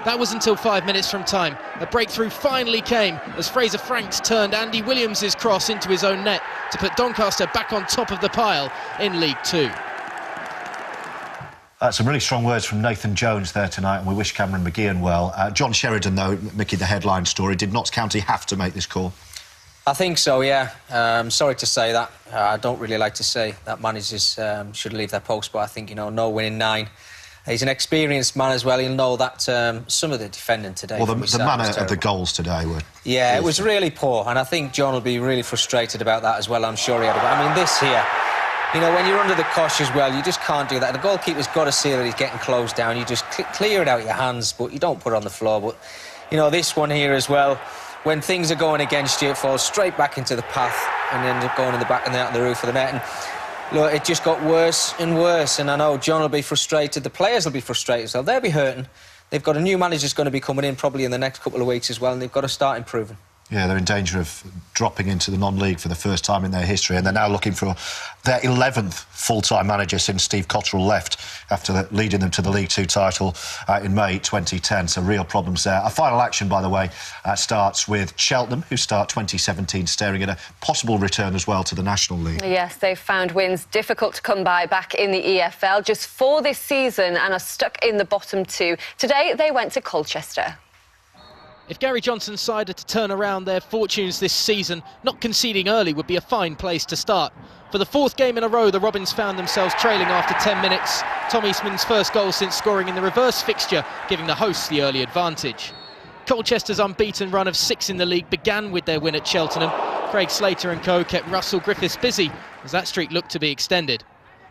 That was until 5 minutes from time. A breakthrough finally came as Fraser Franks turned Andy Williams' cross into his own net to put Doncaster back on top of the pile in League Two. Some really strong words from Nathan Jones there tonight, and we wish Cameron McGeehan well. John Sheridan, though, Mickey, the headline story, did Notts County have to make this call? I think so, yeah. Sorry to say that. I don't really like to say that managers should leave their post, but I think, no win in 9. He's an experienced man as well. He'll know that some of the defending today... Well, the manner of the goals today were... Yeah, it was really poor, and I think John will be really frustrated about that as well. I'm sure he had... I mean, this here, when you're under the cosh as well, you just can't do that. The goalkeeper's got to see that he's getting closed down. You just clear it out of your hands, but you don't put it on the floor. But, this one here as well, when things are going against you, it falls straight back into the path and ends up going in the back and out on the roof of the net. And, look, it just got worse and worse, and I know John will be frustrated, the players will be frustrated, so they'll be hurting. They've got a new manager that's going to be coming in probably in the next couple of weeks as well, and they've got to start improving. Yeah, they're in danger of dropping into the non-league for the first time in their history, and they're now looking for their 11th full-time manager since Steve Cotterill left after leading them to the League Two title in May 2010. So real problems there. Our final action, by the way, starts with Cheltenham, who start 2017 staring at a possible return as well to the National League. Yes, they've found wins difficult to come by back in the EFL, just 4 this season, and are stuck in the bottom 2. Today, they went to Colchester. If Gary Johnson's side are to turn around their fortunes this season, not conceding early would be a fine place to start. For the 4th game in a row, the Robins found themselves trailing after 10 minutes. Tom Eastman's first goal since scoring in the reverse fixture, giving the hosts the early advantage. Colchester's unbeaten run of 6 in the league began with their win at Cheltenham. Craig Slater and co kept Russell Griffiths busy as that streak looked to be extended.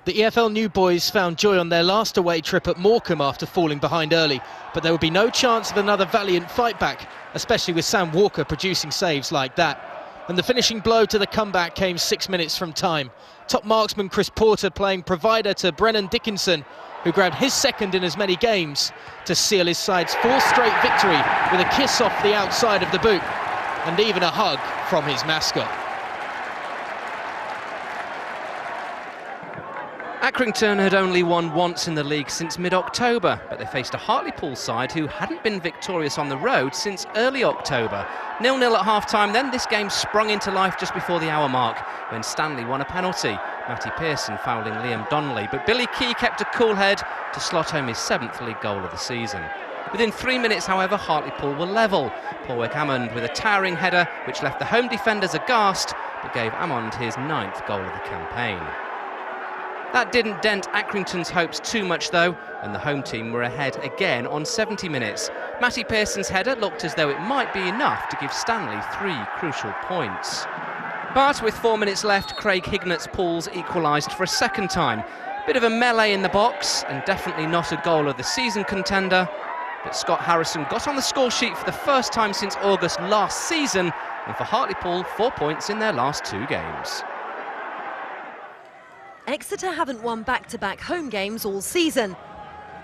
The EFL new boys found joy on their last away trip at Morecambe after falling behind early, but there would be no chance of another valiant fight back, especially with Sam Walker producing saves like that. And the finishing blow to the comeback came 6 minutes from time. Top marksman Chris Porter playing provider to Brennan Dickinson, who grabbed his 2nd in as many games to seal his side's 4th straight victory with a kiss off the outside of the boot and even a hug from his mascot. Accrington had only won once in the league since mid-October, but they faced a Hartlepool side who hadn't been victorious on the road since early October. 0-0 at half-time, then this game sprung into life just before the hour mark when Stanley won a penalty. Matty Pearson fouling Liam Donnelly, but Billy Key kept a cool head to slot home his 7th league goal of the season. Within 3 minutes, however, Hartlepool were level. Paulwick Hammond with a towering header which left the home defenders aghast, but gave Hammond his 9th goal of the campaign. That didn't dent Accrington's hopes too much though, and the home team were ahead again on 70 minutes. Matty Pearson's header looked as though it might be enough to give Stanley 3 crucial points. But with 4 minutes left, Craig Hignat's Pools equalised for a 2nd time. Bit of a melee in the box, and definitely not a goal of the season contender. But Scott Harrison got on the score sheet for the first time since August last season, and for Hartlepool, 4 points in their last 2 games. Exeter haven't won back-to-back home games all season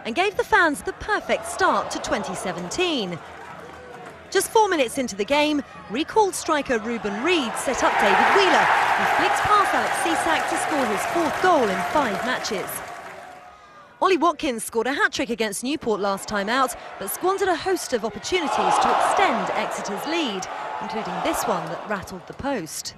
and gave the fans the perfect start to 2017. Just 4 minutes into the game, recalled striker Ruben Reid set up David Wheeler, who flicked past Alex Cisak to score his 4th goal in 5 matches. Ollie Watkins scored a hat-trick against Newport last time out, but squandered a host of opportunities to extend Exeter's lead, including this one that rattled the post.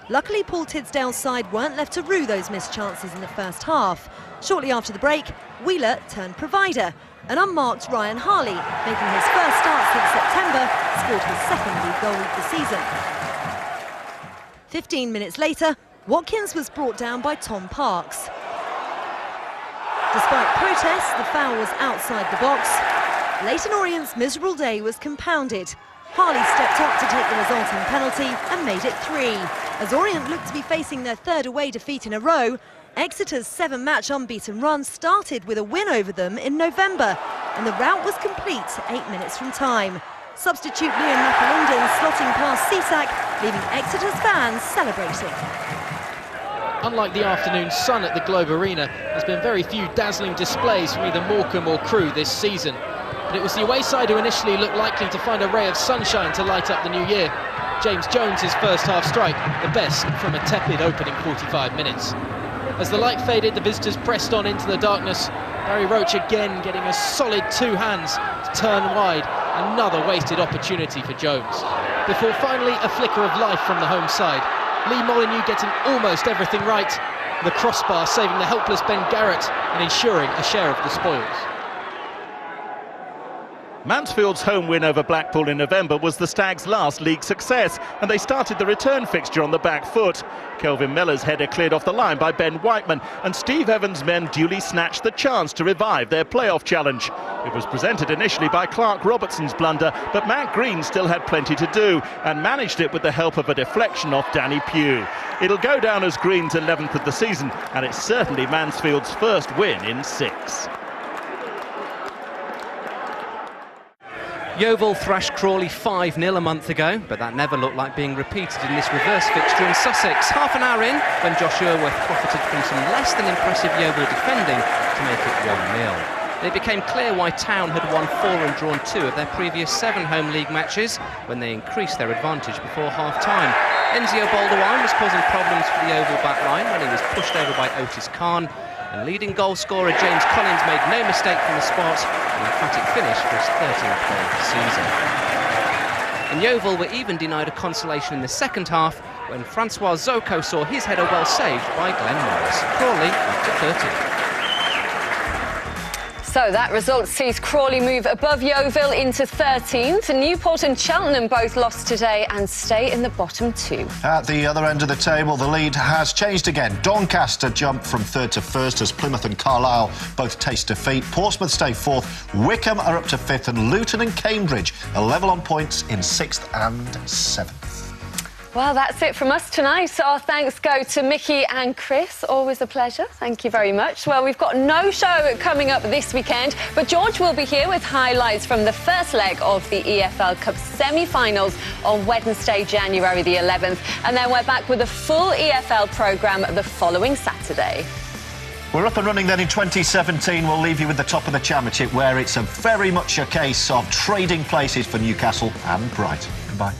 Luckily, Paul Tidsdale's side weren't left to rue those missed chances in the first half. Shortly after the break, Wheeler turned provider, and unmarked Ryan Harley, making his first start since September, scored his 2nd league goal of the season. 15 minutes later, Watkins was brought down by Tom Parks. Despite protests, the foul was outside the box. Leyton Orient's miserable day was compounded. Harley stepped up to take the resulting penalty and made it 3. As Orient looked to be facing their 3rd away defeat in a row, Exeter's 7-match unbeaten run started with a win over them in November, and the rout was complete 8 minutes from time. Substitute Liam McAlinden slotting past Cisak, leaving Exeter's fans celebrating. Unlike the afternoon sun at the Globe Arena, there's been very few dazzling displays from either Morecambe or Crewe this season. But it was the away side who initially looked likely to find a ray of sunshine to light up the new year. James Jones' first half strike, the best from a tepid opening 45 minutes. As the light faded, the visitors pressed on into the darkness. Barry Roach again getting a solid 2 hands to turn wide. Another wasted opportunity for Jones. Before finally a flicker of life from the home side. Lee Molyneux getting almost everything right. The crossbar saving the helpless Ben Garrett and ensuring a share of the spoils. Mansfield's home win over Blackpool in November was the Stags' last league success, and they started the return fixture on the back foot. Kelvin Miller's header cleared off the line by Ben Whiteman, and Steve Evans' men duly snatched the chance to revive their playoff challenge. It was presented initially by Clark Robertson's blunder, but Matt Green still had plenty to do, and managed it with the help of a deflection off Danny Pugh. It'll go down as Green's 11th of the season, and it's certainly Mansfield's first win in 6. Yeovil thrashed Crawley 5-0 a month ago, but that never looked like being repeated in this reverse fixture in Sussex. Half an hour in, when Josh Irworth profited from some less than impressive Yeovil defending to make it 1-0. It became clear why Town had won 4 and drawn 2 of their previous 7 home league matches when they increased their advantage before half-time. Enzio Boldewine was causing problems for the Oval back line when he was pushed over by Otis Khan, and leading goal scorer James Collins made no mistake from the spot, an emphatic finish for his 13th goal of the season. And Yeovil were even denied a consolation in the second half when Francois Zoko saw his header well saved by Glenn Morris. Crawley up to 13th. So that result sees Crawley move above Yeovil into 13th. Newport and Cheltenham both lost today and stay in the bottom 2. At the other end of the table, the lead has changed again. Doncaster jumped from 3rd to 1st as Plymouth and Carlisle both taste defeat. Portsmouth stay 4th, Wickham are up to 5th, and Luton and Cambridge are level on points in 6th and 7th. Well, that's it from us tonight. Our thanks go to Mickey and Chris. Always a pleasure. Thank you very much. Well, we've got no show coming up this weekend, but George will be here with highlights from the first leg of the EFL Cup semi-finals on Wednesday, January the 11th. And then we're back with a full EFL programme the following Saturday. We're up and running then in 2017. We'll leave you with the top of the Championship, where it's very much a case of trading places for Newcastle and Brighton. Goodbye.